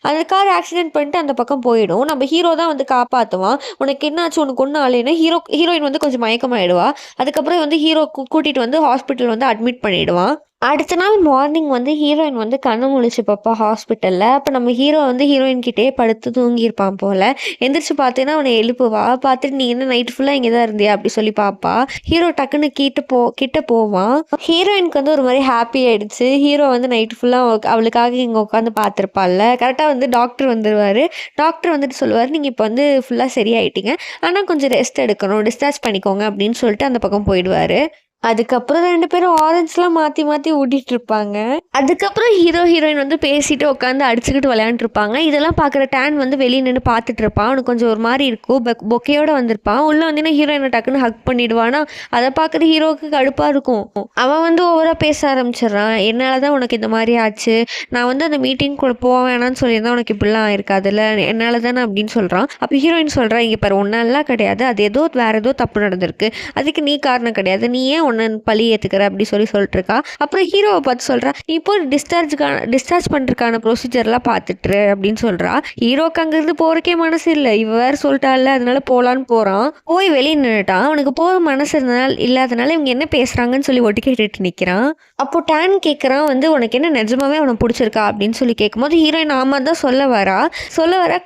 அந்த கார் ஆக்சிடென்ட் பண்ணிட்டு அந்த பக்கம் போயிடும். நம்ம ஹீரோ தான் வந்து காப்பாத்துவான். உனக்கு என்னாச்சு? உனக்கு ஒன்றும் ஆகலைன்னா ஹீரோயின் வந்து கொஞ்சம் மயக்கமாயிடுவா. அதுக்கப்புறம் வந்து ஹீரோ கூட்டிட்டு வந்து ஹாஸ்பிட்டல் வந்து அட்மிட் பண்ணிடுவான். அடுத்த நாள் மார்னிங் வந்து ஹீரோயின் வந்து கண்ணு முழிச்சு பார்ப்பா ஹாஸ்பிட்டல்ல. அப்போ நம்ம ஹீரோ வந்து ஹீரோயின் கிட்டேயே படுத்து தூங்கியிருப்பான் போல. எந்திரிச்சு பார்த்தீங்கன்னா அவனை எழுப்புவா. பார்த்துட்டு நீ என்ன நைட் ஃபுல்லாக இங்கே தான் இருந்தியா அப்படி சொல்லி பார்ப்பா. ஹீரோ டக்குன்னு கிட்ட போவான். ஹீரோயினுக்கு வந்து ஒரு மாதிரி ஹாப்பி ஆயிடுச்சு. ஹீரோ வந்து நைட் ஃபுல்லாக அவளுக்காக இங்கே உட்காந்து பார்த்துருப்பாள்ல. கரெக்டாக வந்து டாக்டர் வந்துருவாரு. டாக்டர் வந்துட்டு சொல்லுவார், நீங்கள் இப்போ வந்து ஃபுல்லாக சரியாயிட்டீங்க, ஆனால் கொஞ்சம் ரெஸ்ட் எடுக்கணும், டிஸ்சார்ஜ் பண்ணிக்கோங்க அப்படின்னு சொல்லிட்டு அந்த பக்கம் போயிடுவாரு. அதுக்கப்புறம் 2 பேரும் ஆரஞ்சுலாம் மாத்தி மாத்தி ஊட்டிட்டு இருப்பாங்க. அதுக்கப்புறம் ஹீரோயின் வந்து பேசிட்டு உட்காந்து அடிச்சுக்கிட்டு விளையாண்டுட்டு இருப்பாங்க. இதெல்லாம் பார்க்குற டான் வந்து வெளிய நின்னு பார்த்துட்டு இருப்பான். அவனுக்கு கொஞ்சம் ஒரு மாரி இருக்கும். பொக்கேயோட வந்திருப்பான். உள்ள வந்தீங்கன்னா ஹீரோயின டக்குன்னு ஹக் பண்ணிடுவானா, அத பார்க்குற ஹீரோவுக்கு கடுப்பா இருக்கும். அவன் வந்து ஓவரா பேச ஆரம்பிச்சிடுறான். என்னால தான் உனக்கு இந்த மாரி ஆச்சு. நான் வந்து அந்த மீட்டிங்க்குள்ள போக வேணாம்னு சொல்லியிருந்தா உனக்கு இப்படிலாம் ஆயிருக்காதுல்ல. என்னால தானே அப்படின்னு சொல்றான். அப்ப ஹீரோயின் சொல்றா, இங்க பாரு உன்னாலலாம் கிடையாது. அது வேற ஏதோ தப்பு நடந்திருக்கு. அதுக்கு நீ காரணம் கிடையாது. நீ ஏன் உன்ன பழி ஏத்துக்கிற அப்படி சொல்லிட்டு இருக்கா. அப்புறம் ஹீரோவை பார்த்து சொல்றா, நீ இப்போ டிஸ்சார்ஜ் பண்றதுக்கான ப்ரொசீஜர்லாம் பார்த்துட்டு அப்படின்னு சொல்றா. ஹீரோக்கு அங்கிருந்து போறக்கே மனசு இல்லை. இவ வேற சொல்லிட்டால, அதனால போலான்னு போறான். போய் வெளியே நின்னுட்டான். அவனுக்கு போக மனசு இல்லாதனால இவங்க என்ன பேசுறாங்கன்னு சொல்லி ஒட்டு கேட்டுட்டு நிக்கிறான். அப்போ டான் கேட்குறான் வந்து, உனக்கு என்ன நிஜமாவே அவனை பிடிச்சிருக்கா அப்படின்னு சொல்லி கேட்கும்போது ஹீரோயின் ஆமா தான் சொல்ல வரா.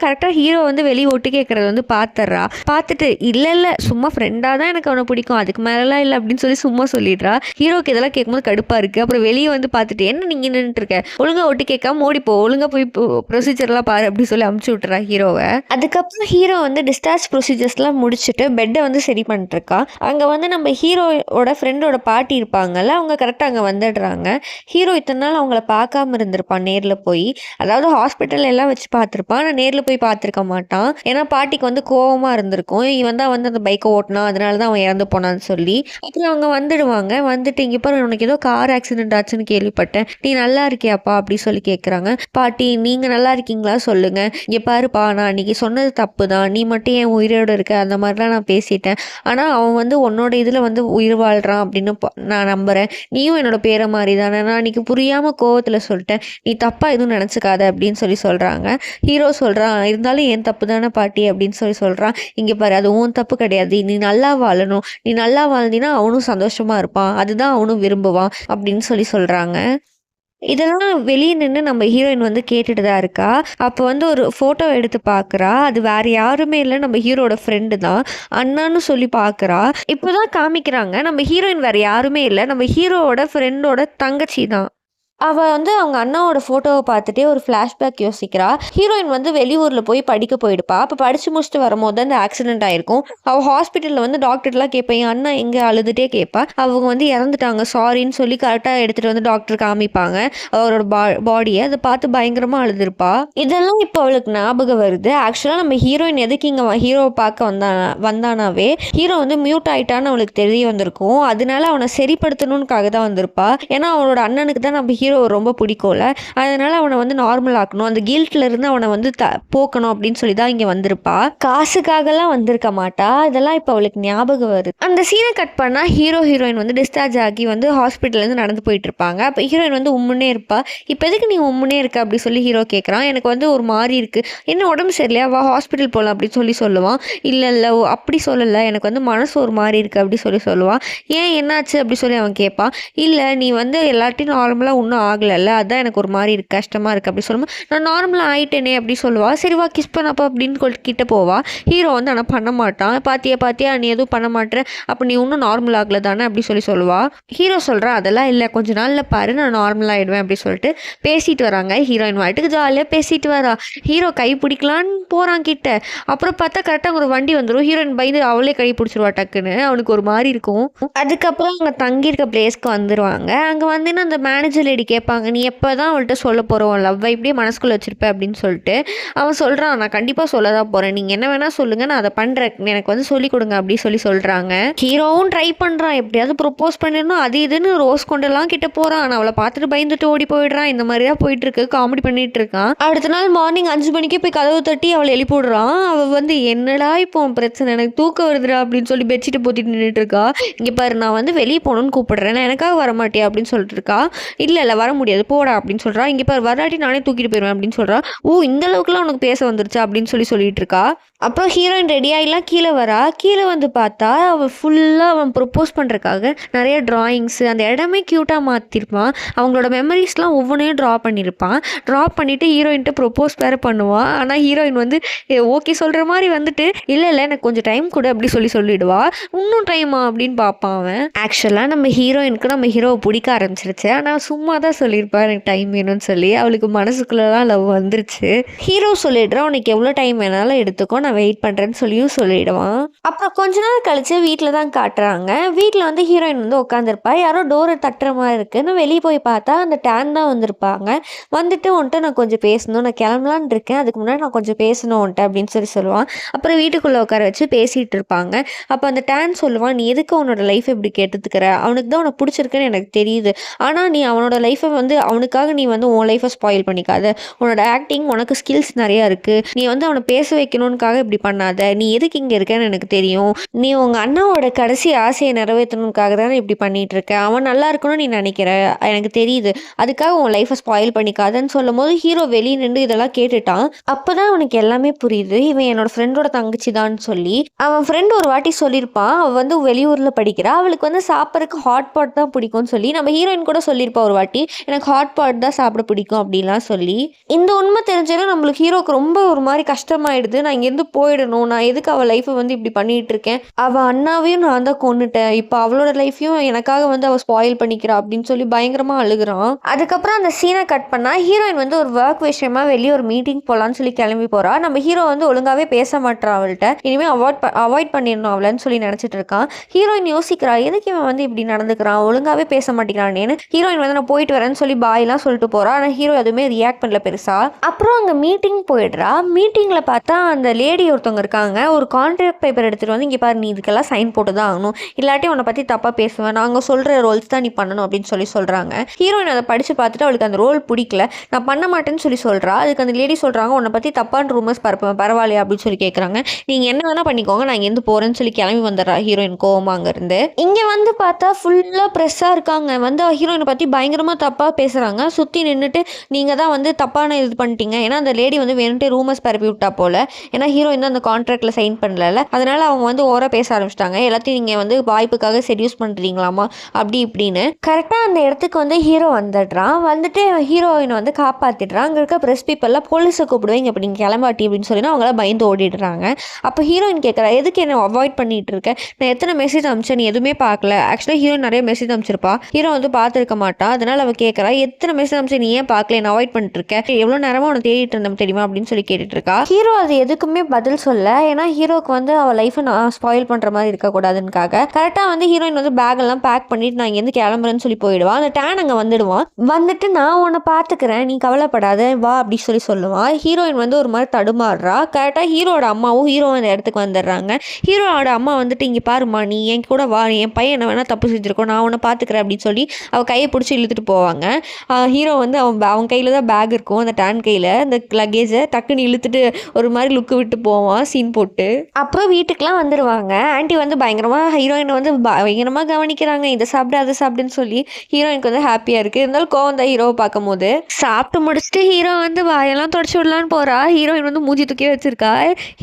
கரெக்டாக ஹீரோ வந்து வெளியே ஒட்டு கேட்கறது வந்து பார்த்துட்றா. பார்த்துட்டு இல்லை சும்மா ஃப்ரெண்டாக தான் எனக்கு அவனை பிடிக்கும், அதுக்கு மேலெலாம் இல்லை அப்படின்னு சொல்லி சும்மா சொல்லிடுறா. ஹீரோக்கு இதெல்லாம் கேட்கும்போது கடுப்பாக இருக்குது. அப்புறம் வெளியே வந்து பார்த்துட்டு, என்ன நீங்கள் நின்றுட்டு இருக்க, ஒழுங்காக ஒட்டு கேட்காம ஓடிப்போ, ஒழுங்காக போய் ப்ரொசீஜர்லாம் பாரு அப்படி சொல்லி அமுச்சு விட்டுறா ஹீரோவை. அதுக்கப்புறம் ஹீரோ வந்து டிஸ்சார்ஜ் ப்ரொசீஜர்ஸ்லாம் முடிச்சுட்டு பெட்டை வந்து சரி பண்ணிட்டு இருக்கா. அங்கே வந்து நம்ம ஹீரோவோட ஃப்ரெண்டோட பாட்டி இருப்பாங்கல்ல, அவங்க கரெக்டாக அங்கே வந்துடுறாங்க. ஹீரோ இத்தனை நாள் அவங்கள பார்க்காம இருந்திருப்பான் நேரில் போய். அதாவது ஹாஸ்பிட்டல் எல்லாம் வச்சு பார்த்துருப்பான், ஆனால் நேரில் போய் பார்த்துருக்க மாட்டான். ஏன்னா பாட்டிக்கு வந்து கோவமாக இருந்திருக்கும். இவன் தான் வந்து அந்த பைக்கை ஓட்டினான், அதனால தான் அவன் இறந்து போனான்னு சொல்லி. அப்புறம் அவங்க வந்துடுவாங்க. வந்துட்டு, இங்கே பாரு உனக்கு ஏதோ கார் ஆக்சிடென்ட் ஆச்சுன்னு கேள்விப்பட்டேன், நீ நல்லா இருக்கியாப்பா அப்படி சொல்லி கேட்குறாங்க. பாட்டி, நீங்கள் நல்லா இருக்கீங்களா சொல்லுங்க. இங்கே பாருப்பா, நான் அன்றைக்கி சொன்னது தப்பு தான், நீ மட்டும் ஏன் உயிரோடு இருக்க, அந்த மாதிரிலாம் நான் பேசிட்டேன். ஆனால் அவன் வந்து உன்னோட இதில் வந்து உயிர் வாழ்கிறான் அப்படின்னு நான் நம்புகிறேன். நீயும் என்னோட பேரை மாதிரி தானே, நான் அன்றைக்கி புரியாமல் கோவத்தில் சொல்லிட்டேன், நீ தப்பாக எதுவும் நினச்சிக்காத அப்படின்னு சொல்லி சொல்கிறாங்க. ஹீரோ சொல்கிறான், இருந்தாலும் என் தப்பு தானே பாட்டி அப்படின்னு சொல்லி சொல்கிறான். இங்கே பாரு, அது உன் தப்பு கிடையாது, நீ நல்லா வாழணும், நீ நல்லா வாழ்ந்தினா அவனும் சந்தோஷமாக இருப்பான், அதுதான் அவனும் விரும்புவான் அப்படின்னு சொல்லி சொல்கிறாங்க. இதெல்லாம் வெளியே நின்று நம்ம ஹீரோயின் வந்து கேட்டுட்டு தான் இருக்கா. அப்போ வந்து ஒரு ஃபோட்டோ எடுத்து பார்க்குறா. அது வேற யாருமே இல்லை, நம்ம ஹீரோட ஃப்ரெண்டு தான். அண்ணான்னு சொல்லி பார்க்குறா. இப்போ தான் காமிக்கிறாங்க நம்ம ஹீரோயின் வேற யாருமே இல்லை, நம்ம ஹீரோவோட ஃப்ரெண்டோட தங்கச்சி தான். அவ வந்து அவங்க அண்ணாவோட ஃபோட்டோவை பார்த்துட்டே ஒரு ஃப்ளாஷ்பேக் யோசிக்கிறா. ஹீரோயின் வந்து வெளியூரில் போய் படிக்க போயிடுப்பா. அப்போ படித்து முடிச்சுட்டு வரும்போது தான் இந்த ஆக்சிடென்ட் ஆயிருக்கும். அவள் ஹாஸ்பிட்டலில் வந்து டாக்டர்லாம் கேட்பேன், என் அண்ணா எங்கே அழுதுகிட்டே கேட்பா. அவங்க வந்து இறந்துட்டாங்க சாரின்னு சொல்லி கரெக்டாக எடுத்துகிட்டு வந்து டாக்டர் காமிப்பாங்க அவரோட பாடியை. அதை பார்த்து பயங்கரமாக அழுதுருப்பா. இதெல்லாம் இப்போ அவளுக்கு ஞாபகம் வருது. ஆக்சுவலாக நம்ம ஹீரோயின் எதுக்கு இங்கே ஹீரோவை பார்க்க வந்தானாவே ஹீரோ வந்து மியூட் ஆகிட்டான்னு அவளுக்கு தெரிய வந்திருக்கும். அதனால அவனை சரிப்படுத்தணும்னுக்காக தான் வந்திருப்பா. ஏன்னா அவனோட அண்ணனுக்கு தான் நம்ம ஹீரோ ரொம்ப பிடிக்கும்ல, அதனால அவனை வந்து நார்மல் ஆக்கணும், அந்த கில்ட்ல இருந்து அவனை வந்து போக்கணும் அப்படின்னு சொல்லி தான் இங்கே வந்திருப்பா. காசுக்காகலாம் வந்திருக்க மாட்டா. இதெல்லாம் இப்போ அவளுக்கு ஞாபகம் வருது. அந்த சீனை கட் பண்ணா ஹீரோயின் வந்து டிஸ்சார்ஜ் ஆகி வந்து ஹாஸ்பிட்டல்லேருந்து நடந்து போயிட்டு இருப்பாங்க. அப்போ ஹீரோயின் வந்து உம்முன்னே இருப்பா. இப்போ எதுக்கு நீ உம்முன்னே இருக்க அப்படி சொல்லி ஹீரோ கேட்குறான். எனக்கு வந்து ஒரு மாதிரி இருக்கு, என்ன உடம்பு சரியில்லையா, வா ஹாஸ்பிட்டல் போகலாம் அப்படின்னு சொல்லுவான். இல்லை அப்படி சொல்லலை, எனக்கு வந்து மனசு ஒரு மாதிரி இருக்கு அப்படி சொல்லுவான். ஏன் என்னாச்சு அப்படி சொல்லி அவன் கேட்பான். இல்லை நீ வந்து எல்லார்ட்டையும் நார்மலாக ஒன்றும் ஆகலைல்ல, அதான் எனக்கு ஒரு மாதிரி இருக்கு, கஷ்டமாக இருக்குது அப்படி சொல்லும்போது, நான் நார்மலாக ஆயிட்டேனே அப்படி சொல்லுவா. சரி வா கிஸ் பண்ணப்பா அப்படின்னு கிட்ட போவா. ஹீரோ வந்து ஆனால் பண்ண மாட்டான். பாத்தியா பாத்தியா நீ எதுவும் பண்ண மாட்டேற, அப்போ நீ இன்னும் நார்மல் ஆகல தானே அப்படி சொல்லுவா. ஹீரோ சொல்கிறா அதெல்லாம் இல்லை, கொஞ்ச நாளில் பாரு நான் நார்மல் ஆகிடுவேன் அப்படி சொல்லிட்டு பேசிட்டு வராங்க. ஹீரோயின் வாட்டுக்கு ஜாலியாக பேசிட்டு வரா. ஹீரோ கை பிடிக்கலான்னு போகிறான் கிட்ட. அப்புறம் பார்த்தா கரெக்டாக ஒரு வண்டி வந்துடும். ஹீரோயின் பயந்து அவளே கை பிடிச்சிருவா டக்குன்னு. அவனுக்கு ஒரு மாதிரி இருக்கும். அதுக்கப்புறம் அவங்க தங்கியிருக்க பிளேஸ்க்கு வந்துடுவாங்க. அங்கே வந்தீங்கன்னா அந்த மேனேஜர் லேடி கேட்பாங்க, நீ எப்போ தான் அவள்கிட்ட சொல்ல போகிறோம் லவ்வை இப்படியே மனசுக்குள்ளே வச்சிருப்ப அப்படின்னு சொல்லிட்டு. அவன் சொல்கிறான், நான் கண்டிப்பாக சொல்ல தான் போகிறேன், நீங்கள் என்ன வேணால் சொல்லுங்கள், நான் அதை பண்ணுறேன், எனக்கு வந்து சொல்லிக் கொடுங்க அப்படி சொல்கிறாங்க. ஹீரோவும் ட்ரை பண்ணுறான், எப்படியாவது ப்ரொப்போஸ் பண்ணிடணும் அது இதுன்னு ரோஸ் கொண்டெல்லாம் கிட்ட போகிறான். ஆனால் அவளை பார்த்துட்டு பயந்துட்டு ஓடி போயிடுறான். இந்த மாதிரி தான் போயிட்டு இருக்கு, காமெடி பண்ணிட்டு இருக்கான். அடுத்த நாள் மார்னிங் 5 மணிக்கு போய் கதவு தட்டி அவளை எழுப்பி விடுறான். அவள் வந்து என்னடா இப்போ பிரச்சனை, எனக்கு தூக்கம் வருதுடா அப்படின்னு சொல்லி பெட்ஷீட்டை போத்திட்டு நின்றுட்டு இருக்கா. இங்கே பாரு நான் வந்து வெளியே போகணுன்னு கூப்பிடுறேன், நான் எனக்காக வர மாட்டியா அப்படின்னு சொல்லிட்டு இருக்கா. இல்லை வர முடியாது போடா அப்படின்னு சொல்கிறா. இங்கே பாரு வராட்டி நானே தூக்கிட்டு போயிடுவேன் அப்படின்னு சொல்கிறா. ஓ இந்த அளவுக்குலாம் உனக்கு பேச வந்துருச்சா அப்படின்னு சொல்லிட்டு இருக்கா. அப்புறம் ஹீரோயின் ரெடி ஆகிலாம் கீழே வரா. கீழே வந்து பார்த்தா அவன் ஃபுல்லாக அவன் ப்ரொப்போஸ் பண்ணுறதுக்காக நிறைய ட்ராயிங்ஸு, அந்த இடமே க்யூட்டாக மாற்றிருப்பான். அவங்களோட மெமரிஸ்லாம் ஒவ்வொன்றையும் ட்ரா பண்ணியிருப்பான். ட்ரா பண்ணிவிட்டு ஹீரோயின்ட்டு ப்ரொப்போஸ் வேறு பண்ணுவான். ஆனால் ஹீரோயின் வந்து ஓகே சொல்கிற மாதிரி வந்துட்டு இல்லை எனக்கு கொஞ்சம் டைம் கொடு அப்படி சொல்லிடுவா. இன்னும் டைமா அப்படின்னு பார்ப்பான் அவன். ஆக்சுவலாக நம்ம ஹீரோயினுக்கு நம்ம ஹீரோவை பிடிக்க ஆரம்பிச்சிருச்சு. ஆனால் சும்மா தான் சொல்லியிருப்பா எனக்கு டைம் வேணும்னு சொல்லி. அவளுக்கு மனசுக்குள்ளெல்லாம் லவ் வந்துருச்சு. ஹீரோ சொல்லிடுறான், உனக்கு எவ்வளோ டைம் வேணாலும் எடுத்துக்கோ, நான் வெயிட் பண்ணுறேன்னு சொல்லிடுவான். அப்புறம் கொஞ்ச நாள் கழிச்சு வீட்டில் தான் காட்டுறாங்க. வீட்டில் வந்து ஹீரோயின் வந்து உட்காந்துருப்பா. யாரோ டோரை தட்டுற மாதிரி இருக்குன்னு வெளியே போய் பார்த்தா அந்த டேன் தான் வந்திருப்பாங்க. வந்துட்டு உன்ட்டு நான் கொஞ்சம் பேசணும், நான் கிளம்பலான் இருக்கேன், அதுக்கு முன்னாடி நான் கொஞ்சம் பேசணும் உன்ட்டு அப்படின்னு சொல்லுவான். அப்புறம் வீட்டுக்குள்ளே உட்கார வச்சு பேசிகிட்டு இருப்பாங்க. அப்போ அந்த டேன் சொல்லுவான், நீ எதுக்கு அவனோட லைஃப் எப்படி கேட்டுத்துக்கிற, அவனுக்கு தான் உனக்கு பிடிச்சிருக்குன்னு எனக்கு தெரியுது, ஆனால் நீ அவனோட லைஃப்பை வந்து அவனுக்காக நீ வந்து உன் லைஃப்பை ஸ்பாயில் பண்ணிக்காத, உன்னோட ஆக்டிங் உனக்கு ஸ்கில்ஸ் நிறையா இருக்குது, நீ வந்து அவனை பேச வைக்கணும்னுக்காக இப்படி பண்ணாத, நீ எதுக்கு இங்கே இருக்கேன்னு எனக்கு தெரியும், நீ உங்கள் அண்ணாவோட கடைசி ஆசையை நிறைவேற்றணுக்காக தானே இப்படி பண்ணிகிட்டு இருக்க, அவன் நல்லா இருக்கணும்னு நீ நினைக்கிற எனக்கு தெரியுது, அதுக்காக உன் லைஃப்பை ஸ்பாயில் பண்ணிக்காதன்னு சொல்லும் போது ஹீரோ வெளியே நின்று இதெல்லாம் கேட்டுட்டான். அப்போ தான் அவனுக்கு எல்லாமே புரியுது, இவன் என்னோட ஃப்ரெண்டோட தங்கச்சி தான் சொல்லி. அவன் ஃப்ரெண்ட் ஒரு வாட்டி சொல்லியிருப்பான், அவள் வந்து வெளியூரில் படிக்கிறா, அவளுக்கு வந்து சாப்பிட்றதுக்கு ஹாட் பாட் தான் பிடிக்கும்னு சொல்லி. நம்ம ஹீரோயின் கூட சொல்லியிருப்பா ஒரு வாட்டி, எனக்கு ஹாட் பாட் தான் சாப்பிட பிடிக்கும் அப்படின்லாம் சொல்லி. இந்த உண்மை தெரிஞ்சாலும் நம்மளுக்கு ஹீரோக்கு ரொம்ப ஒரு மாதிரி கஷ்டமாயிடுது. நான் இங்கேருந்து போயிடணும், நான் எதுக்கு அவள் லைஃப்பை வந்து இப்படி பண்ணிகிட்டு இருக்கேன், அவள் அண்ணாவையும் நான் தான் கொண்டுட்டேன், இப்போ அவளோட லைஃப்பையும் எனக்காக வந்து அவள் ஸ்பாயில் பண்ணிக்கிறா அப்படின்னு சொல்லி பயங்கரமாக அழுகுறான். அதுக்கப்புறம் அந்த சீனை கட் பண்ணால் ஹீரோயின் வந்து ஒரு ஒர்க் விஷயமா வெளியே ஒரு மீட்டிங் போகலான்னு சொல்லி கிளம்பி போகிறா. நம்ம ஹீரோ வந்து ஒழுங்காகவே பேச மாட்டான் அவள்கிட்ட, இனிமேல் அவாய்ட் பண்ணிடணும் அவளைன்னு சொல்லி நினச்சிட்டு இருக்கான். ஹீரோயின் யோசிக்கிறா, எதுக்கு இவன் வந்து இப்படி நடந்துக்கிறான், ஒழுங்காகவே பேச மாட்டேங்கிறானேன்னு. ஹீரோயின் வந்து நான் போயிட்டு வரேன்னு சொல்லி பாய்லாம் சொல்லிட்டு போகிறா. ஆனால் ஹீரோ எதுவுமே ரியாக்ட் பண்ணல பெருசா. அப்புறம் அங்கே மீட்டிங் போயிடுறா. மீட்டிங்கில் பார்த்தா அந்த லேடி ஒருத்தவங்க இருக்காங்க, ஒரு கான்ட்ராக்ட் பேப்பர் எடுத்துகிட்டு வந்து, இங்கே பாரு நீ இதுக்கெல்லாம் சைன் போட்டு தான் ஆகணும், இல்லாட்டி உன்னை பற்றி தப்பாக பேசுவேன், நாங்கள் சொல்கிற ரோல்ஸ் தான் நீ பண்ணணும் அப்படின்னு சொல்கிறாங்க. ஹீரோயின் அதை படித்து பார்த்துட்டு அவளுக்கு அந்த ரோல் பிடிக்கல, நான் பண்ண மாட்டேன்னு சொல்கிறா. அதுக்கு அந்த லேடி சொல்கிறாங்க, உன்னை பற்றி தப்பான ரூமர்ஸ் பரப்புவேன் பரவாயில்லையா அப்படின்னு சொல்லி கேட்குறாங்க. நீங்கள் என்ன வேணால் பண்ணிக்கோங்க, நான் இங்கேருந்து போகிறேன்னு சொல்லி கிளம்பி வந்துடுறா ஹீரோயின் கோவமா அங்கேருந்து. இங்கே வந்து பார்த்தா ஃபுல்லாக ப்ரெஸ்ஸாக இருக்காங்க, வந்து ஹீரோயினை பற்றி பயங்கரமாக தப்பாக பேசுகிறாங்க. சுற்றி நின்றுட்டு நீங்கள் தான் வந்து தப்பான இது பண்ணிட்டீங்க, ஏன்னா அந்த லேடி வந்து வேணுன்ட்டு ரூமர்ஸ் பரப்பி விட்டா போல், ஏன்னா ஹீரோயின் தான் அந்த கான்ட்ராக்டில் சைன் பண்ணல, அதனால் அவங்க வந்து ஓவராக பேச ஆரம்பிச்சிட்டாங்க, எல்லாத்தையும் நீங்கள் வந்து வாய்ப்புக்காக செடியூஸ் பண்ணுறீங்களாமா அப்படி இப்படின்னு. கரெக்டாக அந்த இடத்துக்கு வந்து ஹீரோ வந்துடுறான். வந்துட்டு ஹீரோயினை வந்து காப்பாற்றிடுறான். அங்கே இருக்க ப்ரெஸ் பீப்பிளெலாம் போலீஸை கூப்பிடுவேன் இப்போ நீங்கள் கிளம்பாட்டி அப்படின்னு சொல்லி அவங்களாம் பயந்து ஓடிடுறாங்க. அப்போ ஹீரோயின் கேட்குறா, எதுக்கு என்ன அவாய்ட் பண்ணிட்டு இருக்கேன், நான் எத்தனை மெசேஜ் அனுப்பிச்சேன் நீ எதுவுமே பார்க்கல. ஆக்சுவலாக ஹீரோயின் நிறைய மெசேஜ் அனுப்பிச்சிருப்பா, ஹீரோ வந்து பார்த்துருக்க மாட்டான். அதனால் அவள் கேட்குறா, எத்தனை மெசேஜ் அனுப்பிச்சு நீ ஏன் பார்க்கல, என்ன அவாய்ட் பண்ணிட்டு இருக்க, எவ்வளோ நேரமாக உனக்கு தேடிட்டு இருந்தோம் தெரியுமா அப்படின்னு சொல்லி கேட்டுட்டு இருக்கா. ஹீரோ அது எதுக்குமே பதில் சொல்ல, ஏன்னா ஹீரோக்கு வந்து அவள் லைஃப்பை நான் ஸ்பாயில் பண்ணுற மாதிரி இருக்கக்கூடாதுன்னுக்காக. கரெக்டாக வந்து ஹீரோயின் வந்து பேக் எல்லாம் பேக் பண்ணிட்டு நான் இங்கேருந்து கிளம்புறேன்னு சொல்லி போயிடுவான். அந்த டேன் அங்கே வந்துடுவான். வந்துட்டு நான் உன்னை பார்த்துக்கிறேன் நீ கவலைப்படாத வா அப்படி சொல்லுவான். ஹீரோயின் வந்து ஒரு மாதிரி தடுமாறுறா. கரெக்டாக ஹீரோட அம்மாவும் ஹீரோ அந்த இடத்துக்கு வந்துடுறாங்க. ஹீரோட அம்மா வந்துட்டு, இங்கே பாருமா நீ என் கூட வா, என் பையன் என்ன வேணால் தப்பு செஞ்சுருக்கோம், நான் உன்னை பார்த்துக்கிறேன் அப்படின்னு சொல்லி அவள் கையை பிடிச்சி இழுத்துட்டு போவாங்க. ஹீரோ வந்து அவன் கையில் தான் பேக் இருக்கும், அந்த டேன் கையில் அந்த லக்கேஜை டக்குன்னு இழுத்துட்டு ஒரு மாதிரி லுக்கு விட்டு போவான் சீன் போட்டு. அப்புறம் வீட்டுக்குலாம் வந்துருவாங்க. ஆன்ட்டி வந்து பயங்கரமா ஹீரோயினை வந்து பயங்கரமா கவனிக்கிறாங்க. இதை சாப்பிடு அதை சாப்பிடுன்னு சொல்லி ஹீரோயினுக்கு வந்து ஹாப்பியா இருக்கு. இருந்தாலும் கோவம் தான் ஹீரோவை பார்க்கும்போது. சாப்பிட்டு முடிச்சுட்டு ஹீரோ வந்து வாயெல்லாம் தொடச்சி விடலான்னு போறா. ஹீரோயின் வந்து மூஞ்சி தூக்கி வச்சிருக்கா.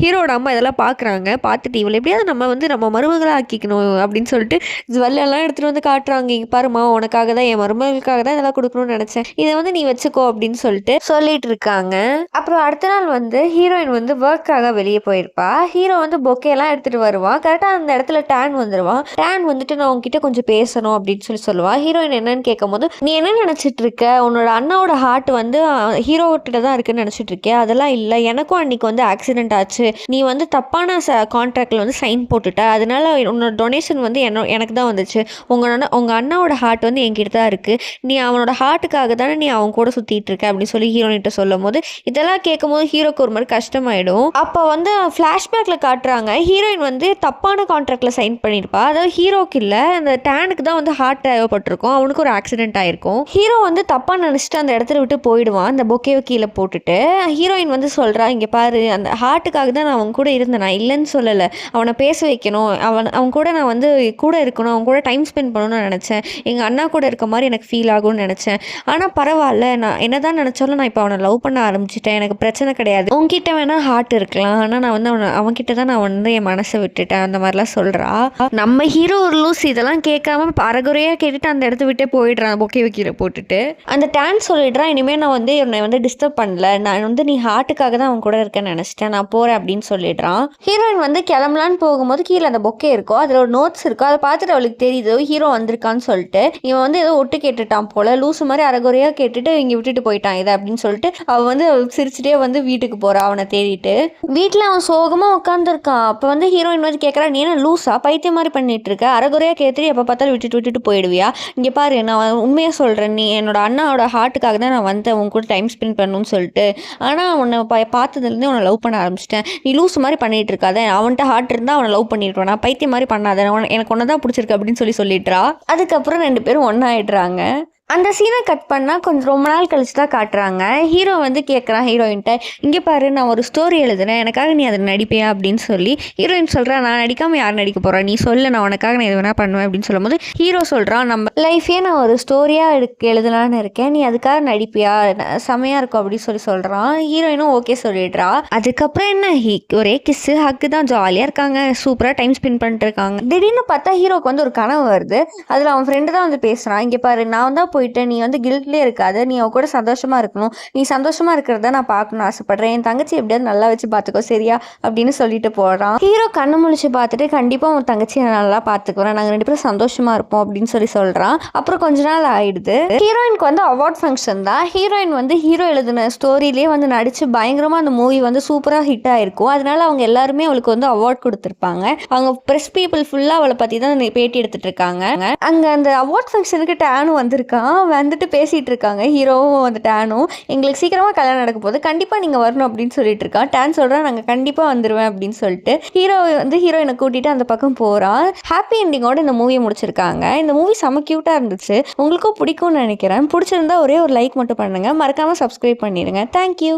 ஹீரோட அம்மா இதெல்லாம் பார்க்குறாங்க. பார்த்துட்டு இவளை எப்படியாவது நம்ம வந்து நம்ம மருமகளை ஆக்கிக்கணும் அப்படின்னு சொல்லிட்டு ஜுவல்லெல்லாம் எடுத்துட்டு வந்து காட்டுறாங்க. இங்க பாருமா, உனக்காக தான், என் மருமகளுக்காக தான் இதெல்லாம் கொடுக்கணும்னு நினைச்சேன், இதை வந்து நீ வச்சுக்கோ அப்படின்னு சொல்லிட்டு இருக்காங்க. அப்புறம் அடுத்த நாள் வந்து ஹீரோயின் வந்து ஒர்க்காக வெளியே போயிருப்பா. ஹீரோ வந்து பொக்கேலாம் எடுத்துட்டு வருவான். கரெக்டாக அந்த இடத்துல டேன் வந்துருவான். டேன் வந்துட்டு நான் உங்ககிட்ட கொஞ்சம் பேசணும் அப்படின்னு சொல்லுவான். ஹீரோயின் என்னன்னு கேட்கும்போது, நீ என்ன நினைச்சிட்டு இருக்க, உன்னோட அண்ணாவோட ஹார்ட் வந்து ஹீரோ கிட்ட தான் இருக்குன்னு நினைச்சிட்டு இருக்கேன். அதெல்லாம் இல்லை, எனக்கும் அன்னைக்கு வந்து ஆக்சிடென்ட் ஆச்சு. நீ வந்து தப்பான கான்ட்ராக்ட்ல வந்து சைன் போட்டுட்ட, அதனால உன்னோட டொனேஷன் வந்து எனக்கு தான் வந்துச்சு. உங்க அண்ணாவோட ஹார்ட் வந்து என்கிட்ட தான் இருக்கு. நீ அவனோட ஹார்ட்டுக்காக தானே நீ அவன் கூட சுத்திட்டு இருக்க அப்படின்னு சொல்லி ஹீரோயின்கிட்ட சொல்லும் போது, இதெல்லாம் கேட்கும்போது ஹீரோக்கு ஒரு மாதிரி கஷ்டமாயிடும். அப்போ வந்து ஃப்ளாஷ்பேக்ல காட்டுறாங்க, ஹீரோயின் வந்து தப்பான கான்ட்ராக்ட்ல சைன் பண்ணியிருப்பா. அதாவது ஹீரோக்கு இல்லை, அந்த டேனுக்கு தான் வந்து ஹார்ட் தேவைப்பட்டிருக்கும். அவனுக்கு ஒரு ஆக்சிடென்ட் ஆயிருக்கும். ஹீரோ வந்து தப்பா நினைச்சிட்டு அந்த இடத்துல விட்டு போயிடுவான், அந்த பொக்கேவை கீழே போட்டுட்டு. ஹீரோயின் வந்து சொல்றா, இங்க பாரு, அந்த ஹார்ட்டுக்காக தான் நான் அவன் கூட இருந்தேன், நான் இல்லைன்னு சொல்லலை. அவனை பேச வைக்கணும், அவன் கூட நான் வந்து கூட இருக்கணும், அவன் கூட டைம் ஸ்பெண்ட் பண்ணணும்னு நினச்சேன். எங்கள் அண்ணா கூட இருக்க மாதிரி எனக்கு ஃபீல் ஆகும்னு நினச்சேன். ஆனால் பரவாயில்ல, நான் என்னதான் நினச்சாலும் நான் இப்போ அவனை லவ் பண்ண ஆரம்பிச்சிட்டேன். எனக்கு பிரச்சனை கிடையாது. உங்ககிட்ட வேணா ஹார்ட் இருக்கலாம், ஆனால் நான் வந்து அவன்கிட்ட தான் நான் வந்து என் மனசை விட்டுட்டேன், அந்த மாதிரிலாம் சொல்கிறா. நம்ம ஹீரோ ஒரு லூஸ் இதெல்லாம் கேட்காம அரைகுறையாக கேட்டுட்டு அந்த இடத்த விட்டே போயிடுறான், பொக்கே வைக்கிற போட்டுட்டு. அந்த டான் சொல்லிடுறான், இனிமேல் நான் வந்து என்னை வந்து டிஸ்டர்ப் பண்ணல, நான் வந்து நீ ஹார்ட்டுக்காக தான் அவன் கூட இருக்கேன்னு நினச்சிட்டேன், நான் போகிறேன் அப்படின்னு சொல்லிடுறான். ஹீரோயின் வந்து கிளம்பலான்னு போகும்போது கீழே அந்த பொக்கே இருக்கும், அதில் ஒரு நோட்ஸ் இருக்கும். அதை பார்த்துட்டு அவளுக்கு தெரியுது ஹீரோ வந்திருக்கான்னு சொல்லிட்டு. இவன் வந்து ஏதோ ஒட்டு கேட்டுட்டான் போல, லூசு மாதிரி அரைகுறையாக கேட்டுட்டு இங்கே விட்டுட்டு போயிட்டான் இதை அப்படின்னு சொல்லிட்டு அவன் வந்து சிரிச்சுட்டே வந்து வீட்டுக்கு போகிறான் அவனை தேடிட்டு. வீட்டில் அவன் சோகமாக உட்காந்துருக்கான். அப்போ வந்து ஹீரோயின் வந்து கேட்குறா, நீ என்ன லூஸா, பைத்தியம் மாதிரி பண்ணிட்டு இருக்க, அரைகுறையாக கேத்துட்டு எப்போ பார்த்தாலும் விட்டுட்டு போயிடுவியா, இங்கே பாரு நான் உண்மையாக சொல்கிறேன், நீ என்னோட அண்ணாவோட ஹார்ட்டுக்காக தான் நான் வந்தேன் உன் கூட டைம் ஸ்பெண்ட் பண்ணணும்னு சொல்லிட்டு. ஆனால் உன்னை பார்த்ததுலேருந்தே உன்னை லவ் பண்ண ஆரம்பிச்சிட்டேன், நீ லூஸ் மாதிரி பண்ணிட்டு இருக்காத, அவன்கிட்ட ஹார்ட் இருந்தால் அவனை லவ் பண்ணிட்டு நான் பைத்தியம் மாதிரி பண்ணாத, எனக்கு ஒன்று தான் பிடிச்சிருக்கு அப்படின்னு சொல்லிடுறா. அதுக்கப்புறம் 2 பேரும் ஒன்றாயிடுறாங்க. அந்த சீனை கட் பண்ணால் கொஞ்சம் ரொம்ப நாள் கழிச்சு தான் காட்டுறாங்க. ஹீரோ வந்து கேட்குறான் ஹீரோயின்ட்ட, இங்கே பாரு நான் ஒரு ஸ்டோரி எழுதுனேன், எனக்காக நீ அதை நடிப்பியா அப்படின்னு சொல்லி. ஹீரோயின் சொல்கிறா, நான் நடிக்காமல் யார் நடிக்க போகிறேன், நீ சொல்லு, நான் உனக்காக நான் எது வேணா பண்ணுவேன் அப்படின்னு சொல்லும்போது ஹீரோ சொல்கிறான், நம்ம லைஃபே நான் ஒரு ஸ்டோரியாக எழுதலான்னு இருக்கேன், நீ அதுக்காக நடிப்பியா, செமையாக இருக்கும் அப்படின்னு சொல்கிறான். ஹீரோயினும் ஓகே சொல்லிடுறா. அதுக்கப்புறம் என்ன, ஒரே கிஸ்ஸு ஹக்கு தான், ஜாலியாக இருக்காங்க, சூப்பராக டைம் ஸ்பெண்ட் பண்ணிட்டு இருக்காங்க. திடீர்னு பார்த்தா ஹீரோக்கு வந்து ஒரு கனவு வருது. அதில் அவன் ஃப்ரெண்டு தான் வந்து பேசுகிறான், இங்கே பாரு நான் தான் போயிட்டு, நீ வந்து கில்ட்லேயே இருக்காது, நீ அவ கூட சந்தோஷமா இருக்கணும், நீ சந்தோஷமா இருக்கிறத நான் பார்க்கணும்னு ஆசைப்படுறேன், என் தங்கச்சி எப்படியாவது நல்லா வச்சு பார்த்துக்கோ சரியா அப்படின்னு சொல்லிட்டு போகிறான். ஹீரோ கண்ணு முழிச்சு பார்த்துட்டு, கண்டிப்பாக உன் தங்கச்சியை நல்லா பார்த்துக்குறேன், நாங்கள் 2 பேரும் சந்தோஷமா இருப்போம் அப்படின்னு சொல்கிறான். அப்புறம் கொஞ்ச நாள் ஆயிடுது. ஹீரோயினுக்கு வந்து அவார்ட் ஃபங்க்ஷன் தான். ஹீரோயின் வந்து ஹீரோ எழுதின ஸ்டோரியிலே வந்து நடிச்சு பயங்கரமா அந்த மூவி வந்து சூப்பராக ஹிட் ஆயிருக்கும். அதனால அவங்க எல்லாருமே அவளுக்கு வந்து அவார்ட் கொடுத்துருப்பாங்க. அவங்க ப்ரெஸ் பீப்புள் ஃபுல்லாக அவளை பற்றி தான் பேட்டி எடுத்துட்டு இருக்காங்க. அங்கே அந்த அவார்ட் ஃபங்க்ஷனுக்கு டேனும் வந்திருக்கான். வந்துட்டு பேசிட்டு இருக்காங்க ஹீரோவும் வந்து டேனும். எங்களுக்கு சீக்கிரமாக கல்யாணம் நடக்க போகுது, கண்டிப்பாக நீங்கள் வரணும் அப்படின்னு சொல்லிட்டு இருக்கான். டேன் சொல்கிறான், நாங்கள் கண்டிப்பாக வந்துடுவேன் அப்படின்னு சொல்லிட்டு. ஹீரோ வந்து ஹீரோயினை கூட்டிகிட்டு அந்த பக்கம் போகிறான். ஹாப்பி எண்டிங்கோட இந்த மூவியை முடிச்சிருக்காங்க. இந்த மூவி செம க்யூட்டாக இருந்துச்சு. உங்களுக்கும் பிடிக்கும்னு நினைக்கிறேன். பிடிச்சிருந்தா ஒரே ஒரு லைக் மட்டும் பண்ணுங்கள், மறக்காமல் சப்ஸ்கிரைப் பண்ணிடுங்க. தேங்க்யூ.